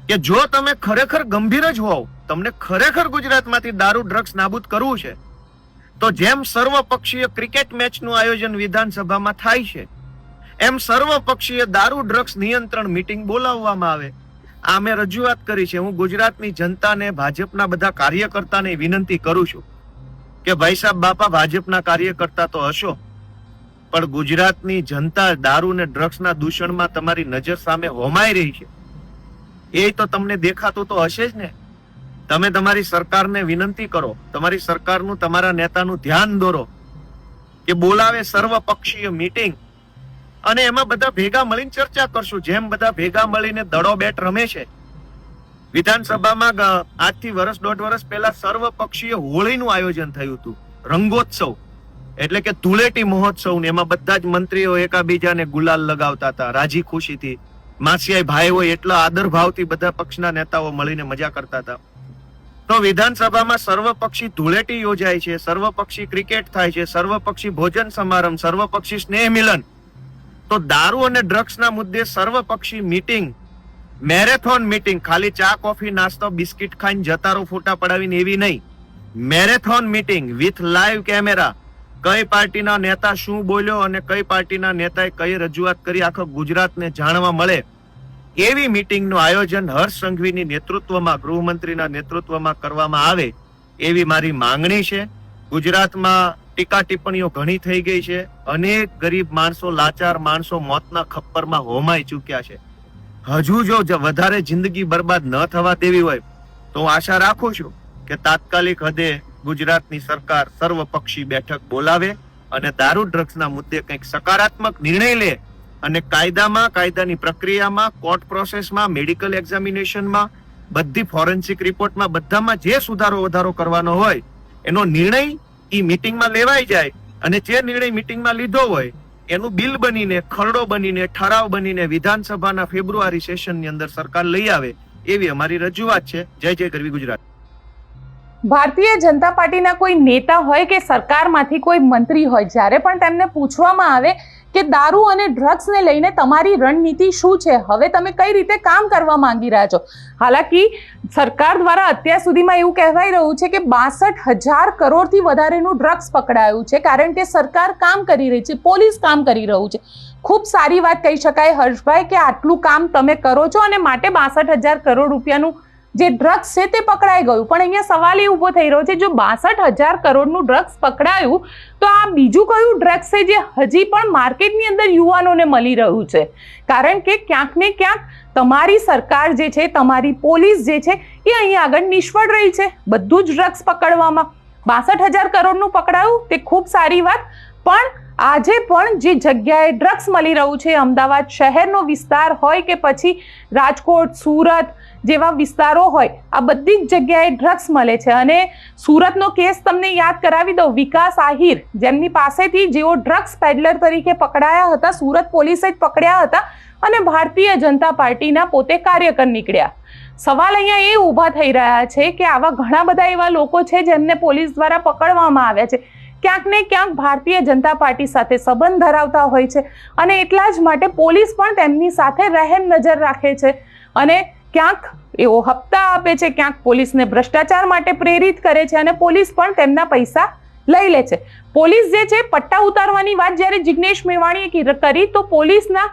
કે જો તમે ખરેખર ગંભીર જ હોવ, તમને ખરેખર ગુજરાતમાંથી દારૂ ડ્રગ્સ નાબૂદ કરવું છે, તો જેમ સર્વપક્ષીય ક્રિકેટ મેચનું આયોજન વિધાનસભામાં થાય છે, એમ સર્વપક્ષીય દારૂ ડ્રગ્સ નિયંત્રણ મીટિંગ બોલાવવામાં આવે. આ મેં રજૂઆત કરી છે. હું ગુજરાતની જનતાને, ભાજપના બધા કાર્યકર્તાને વિનંતી કરું છું કે ભાઈ સાહેબ, બાપા ભાજપના કાર્યકર્તા તો હશો, પણ ગુજરાતની જનતા દારૂ ને ડ્રગ્સના દૂષણમાં તમારી નજર સામે હોમાઈ રહી છે, એ તો તમને દેખાતું તો હશે જ ને. તમે તમારી સરકારને વિનંતી કરો, તમારી સરકારનું, તમારા નેતાનું ધ્યાન દોરો કે બોલાવે સર્વપક્ષીય મીટિંગ અને એમાં બધા ભેગા મળીને ચર્ચા કરશું. જેમ બધા ભેગા મળીને દડો બેટ રમે છે, વિધાનસભામાં આજથી 1.5 વર્ષ પહેલા સર્વપક્ષીય હોળીનું આયોજન થયું હતું, રંગોત્સવ એટલે કે ધૂળેટી મહોત્સવ, ને એમાં બધા જ મંત્રીઓ એકાબીજાને ગુલાલ લગાવતા હતા રાજી ખુશીથી. માસિયાઈ ભાઈ હોય એટલા આદર ભાવથી બધા પક્ષના નેતાઓ મળીને મજા કરતા હતા. તો વિધાનસભામાં સર્વપક્ષી ધૂળેટી યોજાય છે, સર્વપક્ષી ક્રિકેટ થાય છે, સર્વપક્ષી ભોજન સમારંભ, સર્વપક્ષી સ્નેહ મિલન. તો દારૂ અને ડ્રગ્સના મુદ્દે સર્વપક્ષી મીટિંગ મેરેથોન મીટિંગ, ખાલી ચા કોફી નાસ્તો બિસ્કિટ ખાઈને જતા રહો ફોટા પડાવીને એવી નહીં. Marathon meeting with live camera, કઈ પાર્ટીના નેતા શું બોલ્યો અને કઈ પાર્ટીના નેતાએ કઈ રજૂઆત કરી આખો ગુજરાતને જાણવા મળે એવી મીટિંગનું આયોજન હર્ષ સંઘવીની નેતૃત્વમાં, ગૃહમંત્રીના નેતૃત્વમાં કરવામાં આવે એવી મારી માંગણી છે. ગુજરાતમાં ટીકા ટિપ્પણીઓ ઘણી થઈ ગઈ છે. અનેક ગરીબ માણસો, લાચાર માણસો મોતના ખપ્પરમાં હોમાઈ ચૂક્યા છે. હજુ જો વધારે જિંદગી બરબાદ ન થવા દેવી હોય તો હું આશા રાખું છું કે તાત્કાલિક હદે ગુજરાતની સરકાર સર્વપક્ષી બેઠક બોલાવે અને દારૂ ડ્રગ્સના મુદ્દે કંઈક સકારાત્મક નિર્ણય લે અને કાયદામાં, કાયદાની પ્રક્રિયામાં, કોર્ટ પ્રોસેસમાં, મેડિકલ એક્ઝામિનેશનમાં, બધી ફોરેન્સિક રિપોર્ટમાં, બધામાં જે સુધારો વધારો કરવાનો હોય એનો નિર્ણય ઈ મીટિંગમાં લેવાઈ જાય અને જે નિર્ણય મીટિંગમાં લીધો હોય એનું બિલ બનીને, ખરડો બનીને, ઠરાવ બનીને વિધાનસભાના ફેબ્રુઆરી સેશનની અંદર સરકાર લઈ આવે એવી અમારી રજૂઆત છે. જય જય ગરવી ગુજરાત. ભારતીય જનતા પાર્ટીના કોઈ નેતા હોય કે સરકારમાંથી કોઈ મંત્રી હોય, જ્યારે પણ તેમને પૂછવામાં આવે કે દારૂ અને ડ્રગ્સને લઈને તમારી રણનીતિ શું છે, હવે તમે કઈ રીતે કામ કરવા માંગી રહ્યા છો. હાલાકી સરકાર દ્વારા અત્યાર સુધીમાં એવું કહેવાઈ રહ્યું છે કે 62,000 કરોડથી વધારેનું ડ્રગ્સ પકડાયું છે, કારણ કે સરકાર કામ કરી રહી છે, પોલીસ કામ કરી રહ્યું છે. ખૂબ સારી વાત કહી શકાય હર્ષભાઈ કે આટલું કામ તમે કરો છો અને માટે 62,000 કરોડ રૂપિયાનું જે ડ્રગ્સ છે તે પકડાઈ ગયું. પણ અહીંયા સવાલ એ ઊભો થઈ રહ્યો છે, જો 62,000 કરોડનું ડ્રગ્સ પકડાયું તો આ બીજું કયું ડ્રગ્સ છે જે હજી પણ માર્કેટની અંદર યુવાનોને મળી રહ્યું છે? કારણ કે ક્યાંક ને ક્યાંક તમારી સરકાર જે છે, તમારી પોલીસ જે છે એ અહીંયા આગળ નિષ્ફળ રહી છે બધું જ ડ્રગ્સ પકડવામાં. 62,000 કરોડનું પકડાયું તે ખૂબ સારી વાત, પણ આજે પણ જે જગ્યાએ ડ્રગ્સ મળી રહ્યું છે, અમદાવાદ શહેરનો વિસ્તાર હોય કે પછી રાજકોટ, સુરત જેવા વિસ્તારો હોય, આ બધી જ જગ્યાએ ડ્રગ્સ મળે છે. અને સુરતનો કેસ તમને યાદ કરાવી દઉં, વિકાસ આહિર જેમની પાસેથી જેઓ ડ્રગ્સ પેડલર તરીકે પકડાયા હતા, સુરત પોલીસે જ પકડ્યા હતા અને ભારતીય જનતા પાર્ટીના પોતે કાર્યકર નીકળ્યા. સવાલ અહીંયા એ ઊભા થઈ રહ્યા છે કે આવા ઘણા બધા એવા લોકો છે જેમને પોલીસ દ્વારા પકડવામાં આવ્યા છે, ક્યાંક ને ક્યાંક ભારતીય જનતા પાર્ટી સાથે સંબંધ ધરાવતા હોય છે અને એટલા જ માટે પોલીસ પણ તેમની સાથે રહેમ નજર રાખે છે અને ક્યાંક એવો હપ્તા આપે છે, ક્યાંક પોલીસને ભ્રષ્ટાચાર માટે પ્રેરિત કરે છે અને પોલીસ પણ તેમના પૈસા લઈ લે છે. પોલીસ જે છે પટ્ટા ઉતારવાની વાત જ્યારે જિગ્નેશ મેવાણીએ કરી તો પોલીસના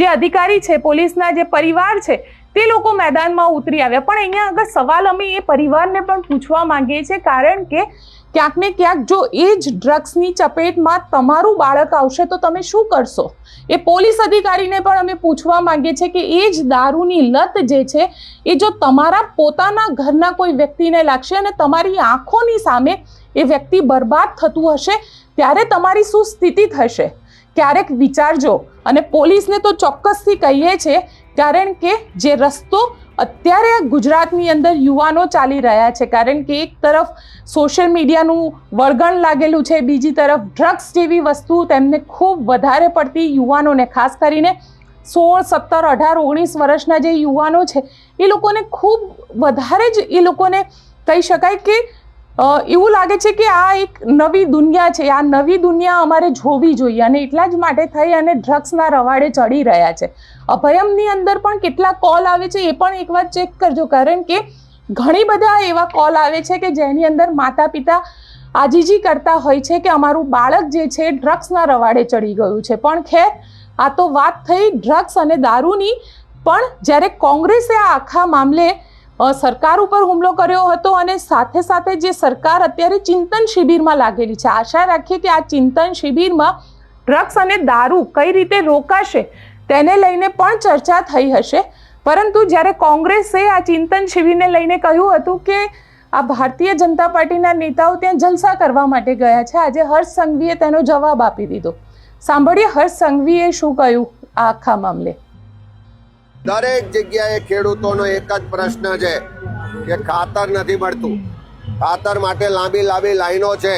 જે અધિકારી છે, પોલીસના જે પરિવાર છે તે લોકો મેદાનમાં ઉતરી આવ્યા. પણ અહીંયા આગળ સવાલ અમે એ પરિવારને પણ પૂછવા માંગીએ છીએ, કારણ કે ક્યાંક ને ક્યાંક જો એ જ ડ્રગ્સની ચપેટમાં તમારું બાળક આવશે તો તમે શું કરશો? એ પોલીસ અધિકારીને પણ અમે પૂછવા માંગીએ છીએ કે એ જ દારૂની લત જે છે એ જો તમારા પોતાના ઘરના કોઈ વ્યક્તિને લાગશે અને તમારી આંખોની સામે એ વ્યક્તિ બરબાદ થતું હશે ત્યારે તમારી શું સ્થિતિ થશે? ક્યારેક વિચારજો. અને પોલીસને તો ચોક્કસથી કહીએ છીએ, કારણ કે જે રસ્તો અત્યારે ગુજરાતની અંદર યુવાનો ચાલી રહ્યા છે, કારણ કે એક તરફ સોશિયલ મીડિયાનું વળગણ લાગેલું છે, બીજી તરફ ડ્રગ્સ જેવી વસ્તુ તેમને ખૂબ વધારે પડતી યુવાનોને, ખાસ કરીને 16, 17, 18, 19 વર્ષના જે યુવાનો છે એ લોકોને ખૂબ વધારે જ એ લોકોને કહી શકાય કે એવું લાગે છે કે આ એક નવી દુનિયા છે, આ નવી દુનિયા અમારે જોવી જોઈએ અને એટલા જ માટે થઈ અને ડ્રગ્સના રવાડે ચડી રહ્યા છે. અભયમની અંદર પણ કેટલા કોલ આવે છે એ પણ એક વાર ચેક કરજો, કારણ કે ઘણી બધા એવા કોલ આવે છે કે જેની અંદર માતા પિતા આજીજી કરતા હોય છે કે અમારું બાળક જે છે ડ્રગ્સના રવાડે ચડી ગયું છે. પણ ખેર, આ તો વાત થઈ ડ્રગ્સ અને દારૂની, પણ જ્યારે કોંગ્રેસે આ આખા મામલે સરકાર ઉપર હુમલો કર્યો હતો અને સાથે સાથે જે સરકાર અત્યારે ચિંતન શિબિરમાં લાગેલી છે, આશા રાખીએ કે આ ચિંતન શિબિરમાં ડ્રગ્સ અને દારૂ કઈ રીતે રોકાશે તેને લઈને પણ ચર્ચા થઈ હશે. પરંતુ જ્યારે કોંગ્રેસે આ ચિંતન શિબિરને લઈને કહ્યું હતું કે આ ભારતીય જનતા પાર્ટીના નેતાઓ ત્યાં જલસા કરવા માટે ગયા છે, આજે હર્ષ સંઘવીએ તેનો જવાબ આપી દીધો. સાંભળીએ હર્ષ સંઘવીએ શું કહ્યું આ આખા મામલે. દરેક જગ્યાએ ખેડૂતોનો એક જ પ્રશ્ન છે કે ખાતર નથી મળતું. ખાતર માટે લાંબી લાંબી લાઈનો છે.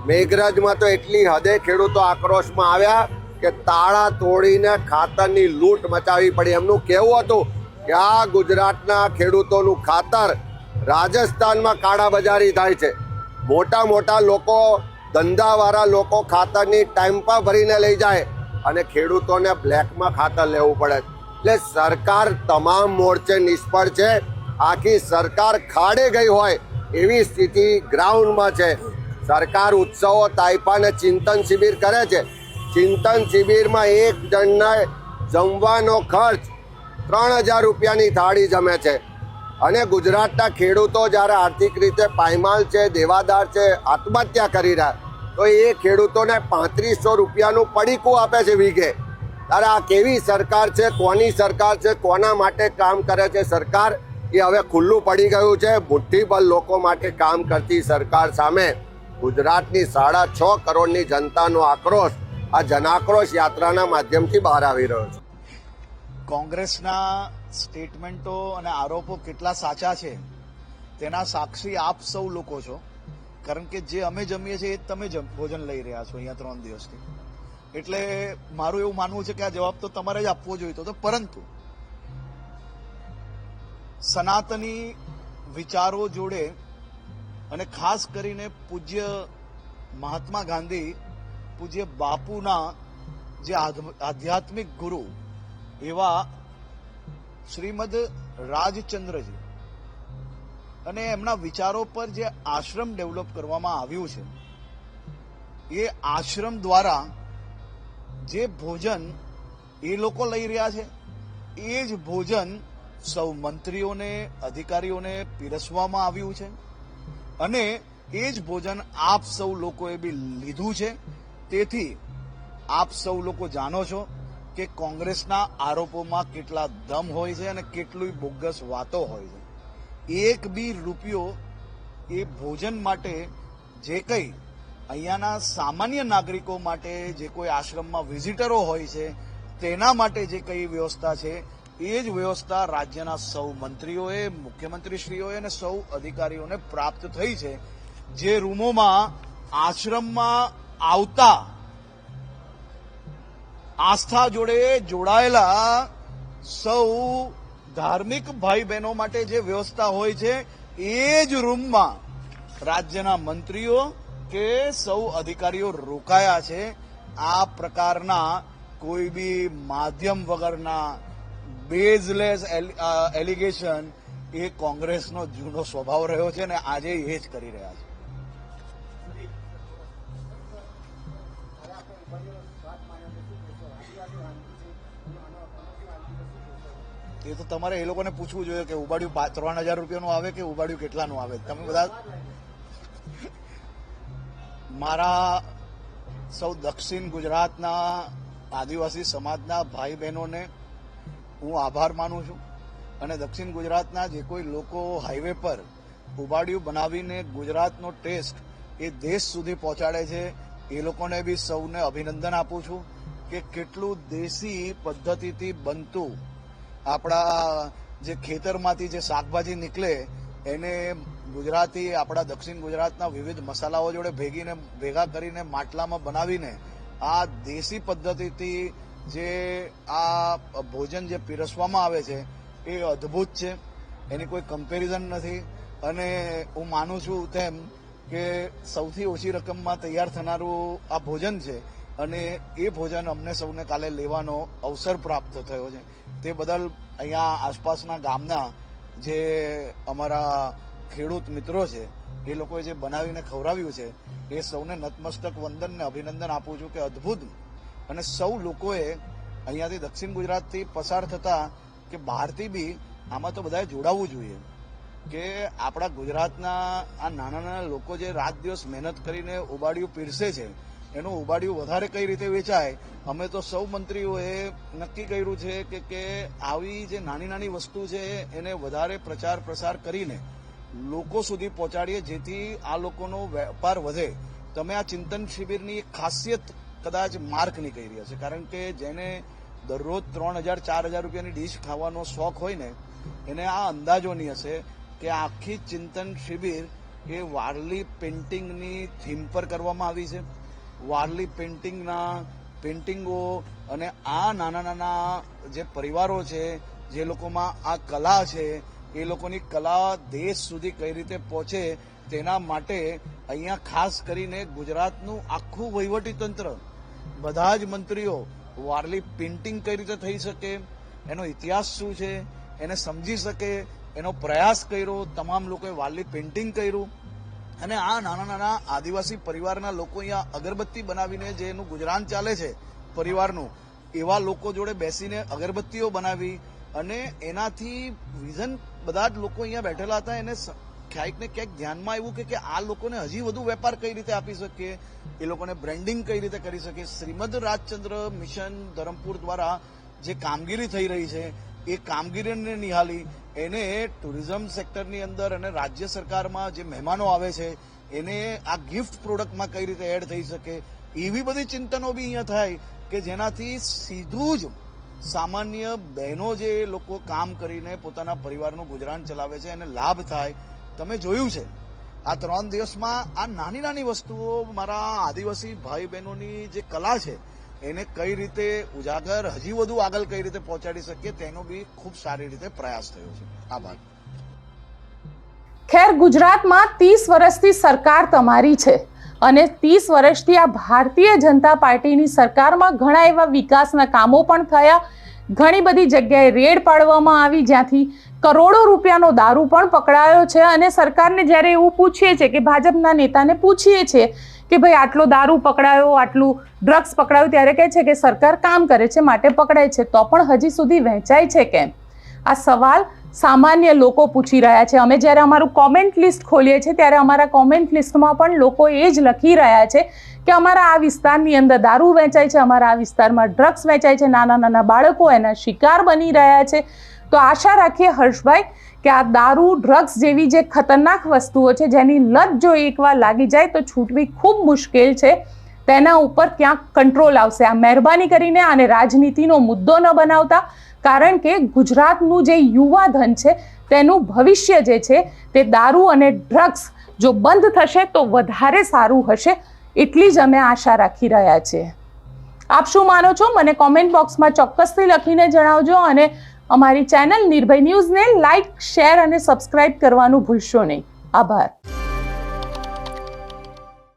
મેઘરજમાં તો એટલી હદે ખેડૂતો આક્રોશમાં આવ્યા કે તાળા તોડીને ખાતરની લૂંટ મચાવી પડી. એમનું કહેવું હતું કે આ ગુજરાતના ખેડૂતોનું ખાતર રાજસ્થાનમાં કાળાબજારી થાય છે. મોટા મોટા લોકો, ધંધાવાળા લોકો ખાતરની ટાઈમ પર ભરીને લઈ જાય અને ખેડૂતોને બ્લેકમાં ખાતર લેવું પડે. એટલે સરકાર તમામ મોરચે નિષ્ફળ છે. આખી સરકાર ખાડે ગઈ હોય એવી સ્થિતિ ગ્રાઉન્ડમાં છે. સરકાર ઉત્સવો તાઇફાને ચિંતન શિબિર કરે છે. ચિંતન શિબિરમાં એક જણને જમવાનો ખર્ચ 3000 રૂપિયાની થાળી જમે છે. અને ગુજરાતના ખેડૂતો જ્યારે આર્થિક રીતે પાયમાલ છે, દેવાદાર છે, આત્મહત્યા કરી રહ્યા, તો એ ખેડૂતોને 3500 રૂપિયાનું પડીકું આપે છે વીઘે. ત્યારે આ કેવી સરકાર છે? કોની સરકાર છે? કોના માટે કામ કરે છે સરકાર? એ હવે ખુલ્લું પડી ગયું છે. મુઠ્ઠીભર લોકો માટે કામ કરતી સરકાર સામે ગુજરાતની 6.5 કરોડની જનતાનો આક્રોશ આ જનાક્રોશ યાત્રાના માધ્યમથી બહાર આવી રહ્યો છે. કોંગ્રેસના સ્ટેટમેન્ટો અને આરોપો કેટલા સાચા છે તેના સાક્ષી આપ સૌ લોકો છો. કારણ કે જે અમે જમીએ છીએ એ જ તમે ભોજન લઈ રહ્યા છો અહીંયા 3 દિવસથી. એટલે મારું એવું માનવું છે કે આ જવાબ તો તમારે જ આપવો જોઈતો હતો. પરંતુ સનાતની વિચારો જોડે અને ખાસ કરીને પૂજ્ય મહાત્મા ગાંધી, પૂજ્ય બાપુના જે આધ્યાત્મિક ગુરુ એવા શ્રીમદ રાજચંદ્રજી અને એમના વિચારો પર જે આશ્રમ ડેવલપ કરવામાં આવ્યું છે, એ આશ્રમ દ્વારા જે ભોજન એ લોકો લઈ રહ્યા છે એ જ ભોજન સૌ મંત્રીઓને, અધિકારીઓને પીરસવામાં આવ્યું છે અને એ જ ભોજન આપ સૌ લોકોએ બી લીધું છે. તેથી આપ સૌ લોકો જાણો છો કે કોંગ્રેસના આરોપોમાં કેટલા દમ હોય છે અને કેટલી બોગસ વાતો હોય છે. એક બી રૂપિયો એ ભોજન માટે જે કંઈ અહીંયાના સામાન્ય નાગરિકો માટે, જે કોઈ આશ્રમમાં વિઝિટરો હોય છે તેના માટે જે કંઈ વ્યવસ્થા છે એ જ વ્યવસ્થા રાજ્યના સૌ મંત્રીઓએ, મુખ્યમંત્રીશ્રીઓએ અને સૌ અધિકારીઓને પ્રાપ્ત થઈ છે. જે રૂમોમાં આશ્રમમાં આવતા આસ્થા જોડે જોડાયેલા સૌ ધાર્મિક ભાઈ બહેનો માટે જે વ્યવસ્થા હોય છે એ જ રૂમમાં રાજ્યના મંત્રીઓ કે સૌ અધિકારીઓ રોકાયા છે. આ પ્રકારના કોઈ બી માધ્યમ વગરના બેઝલેસ એલિગેશન એ કોંગ્રેસનો જૂનો સ્વભાવ રહ્યો છે અને આજે એ જ કરી રહ્યા છે. એ તો તમારે એ લોકોને પૂછવું જોઈએ કે ઉબાડ્યું 3000 રૂપિયાનું આવે કે ઉબાડ્યું કેટલાનું આવે. તમે બધા મારા સૌ દક્ષિણ ગુજરાતના આદિવાસી સમાજના ભાઈ બહેનોને હું આભાર માનું છું. અને દક્ષિણ ગુજરાતના જે કોઈ લોકો હાઈવે પર ઉબાડિયું બનાવીને ગુજરાતનો ટેસ્ટ એ દેશ સુધી પહોંચાડે છે એ લોકોને બી સૌને અભિનંદન આપું છું કે કેટલું દેશી પદ્ધતિથી બનતું આપણા જે ખેતરમાંથી જે શાકભાજી નીકળે એને ગુજરાતી આપણા દક્ષિણ ગુજરાતના વિવિધ મસાલાઓ જોડે ભેગા કરીને માટલામાં બનાવીને આ દેશી પદ્ધતિથી જે આ ભોજન જે પીરસવામાં આવે છે એ અદ્ભુત છે. એની કોઈ કમ્પેરિઝન નથી. અને હું માનું છું તેમ કે સૌથી ઓછી રકમમાં તૈયાર થનારું આ ભોજન છે અને એ ભોજન અમને સૌને કાલે લેવાનો અવસર પ્રાપ્ત થયો છે. તે બદલ અહીંયા આસપાસના ગામના જે અમારા ખેડૂત મિત્રો છે એ લોકોએ જે બનાવીને ખવડાવ્યું છે એ સૌને નતમસ્તક વંદન ને અભિનંદન આપું છું કે અદ્ભુત. અને સૌ લોકોએ અહીંયાથી દક્ષિણ ગુજરાતથી પસાર થતા કે બહારથી બી આમાં તો બધાએ જોડાવવું જોઈએ કે આપણા ગુજરાતના આ નાના નાના લોકો જે રાત દિવસ મહેનત કરીને ઉબાડિયું પીરસે છે એનું ઉબાડિયું વધારે કઈ રીતે વેચાય. અમે તો સૌ મંત્રીઓએ નક્કી કર્યું છે કે આવી જે નાની નાની વસ્તુ છે એને વધારે પ્રચાર પ્રસાર કરીને લોકો સુધી પહોંચાડીએ જેથી આ લોકોનો વેપાર વધે. તમે આ ચિંતન શિબિરની ખાસિયત કદાચ માર્ક નહીં કરી હશે. કારણ કે જેને દરરોજ 3000-4000 રૂપિયાની ડીશ ખાવાનો શોખ હોય ને એને આ અંદાજો નહીં હશે કે આખી ચિંતન શિબિર એ વારલી પેઇન્ટિંગની થીમ પર કરવામાં આવી છે. વારલી પેઇન્ટિંગો અને આ નાના નાના જે પરિવારો છે જે લોકોમાં આ કલા છે એ લોકોની કલા દેશ સુધી કઈ રીતે પહોંચે તેના માટે અહીંયા ખાસ કરીને ગુજરાતનું આખું વહીવટી તંત્ર, બધા જ મંત્રીઓ વારલી પેઇન્ટિંગ કઈ રીતે થઈ શકે એનો ઇતિહાસ શું છે એને સમજી શકે એનો પ્રયાસ કર્યો. તમામ લોકોએ વાલી પેઇન્ટિંગ કર્યું અને આ નાના નાના આદિવાસી પરિવારના લોકો અહીંયા અગરબત્તી બનાવીને જે એનું ગુજરાન ચાલે છે પરિવારનું, એવા લોકો જોડે બેસીને અગરબત્તીઓ બનાવી અને એનાથી વિઝન બધા જ લોકો અહીંયા બેઠેલા હતા. એને ક્યાંક ને ક્યાંક ધ્યાનમાં આવ્યું કે આ લોકોને હજી વધુ વેપાર કઈ રીતે આપી શકીએ, એ લોકોને બ્રેન્ડિંગ કઈ રીતે કરી શકીએ. શ્રીમદ રાજચંદ્ર મિશન ધરમપુર દ્વારા જે કામગીરી થઈ રહી છે એ કામગીરીને નિહાળી એને ટુરિઝમ સેક્ટરની અંદર અને રાજ્ય સરકારમાં જે મહેમાનો આવે છે એને આ ગિફ્ટ પ્રોડક્ટમાં કઈ રીતે એડ થઈ શકે, એવી બધી ચિંતનો બી અહીંયા થાય કે જેનાથી સીધું જ સામાન્ય બહેનો જે લોકો કામ કરીને પોતાના પરિવારનું ગુજરાન ચલાવે છે એને લાભ થાય. તમે જોયું છે આ 3 દિવસમાં આ નાની નાની વસ્તુઓ મારા આદિવાસી ભાઈ બહેનોની જે કલા છે એને કઈ રીતે ઉજાગર હજી વધુ આગળ કઈ રીતે પહોંચાડી શકીએ તેનો બી ખૂબ સારી રીતે પ્રયાસ થયો છે. આભાર. ખેર, ગુજરાતમાં 30 વર્ષથી સરકાર તમારી છે અને 30 વર્ષથી આ ભારતીય જનતા પાર્ટીની સરકારમાં ઘણા એવા વિકાસના કામો પણ થયા. ઘણી બધી જગ્યાએ રેડ પાડવામાં આવી જ્યાંથી કરોડો રૂપિયાનો દારૂ પણ પકડાયો છે. અને સરકારને જ્યારે એવું પૂછીએ છીએ કે ભાજપના નેતાને પૂછીએ છીએ કે ભાઈ આટલો દારૂ પકડાયો, આટલું ડ્રગ્સ પકડાયું, ત્યારે કહે છે કે સરકાર કામ કરે છે માટે પકડાય છે, તો પણ હજી સુધી વહેંચાય છે કેમ? આ સવાલ સામાન્ય લોકો પૂછી રહ્યા છે. અમે જ્યારે અમારું કોમેન્ટ લિસ્ટ ખોલીએ છીએ ત્યારે અમારા કોમેન્ટ લિસ્ટમાં પણ લોકો એ જ લખી રહ્યા છે કે અમારા આ વિસ્તારની અંદર દારૂ વેચાય છે, અમારા આ વિસ્તારમાં ડ્રગ્સ વેચાય છે, નાના નાના બાળકો એના શિકાર બની રહ્યા છે. તો આશા રાખીએ હર્ષભાઈ કે આ દારૂ, ડ્રગ્સ જેવી જે ખતરનાક વસ્તુઓ છે જેની લત જો એકવાર લાગી જાય તો છૂટવી ખૂબ મુશ્કેલ છે, તેના ઉપર ક્યાંક કંટ્રોલ આવશે. આ મહેરબાની કરીને આને રાજનીતિનો મુદ્દો ન બનાવતા, કારણ કે ગુજરાતનું જે યુવા ધન છે તેનું ભવિષ્ય જે છે તે દારૂ અને ડ્રગ્સ જો બંધ થશે તો વધારે સારું હશે, એટલી જ અમે આશા રાખી રહ્યા છીએ. આપ શું માનો છો મને કોમેન્ટ બોક્સમાં ચોક્કસથી લખીને જણાવજો અને અમારી ચેનલ નિર્ભય ન્યૂઝને લાઇક, શેર અને સબસ્ક્રાઇબ કરવાનું ભૂલશો નહીં. આભાર.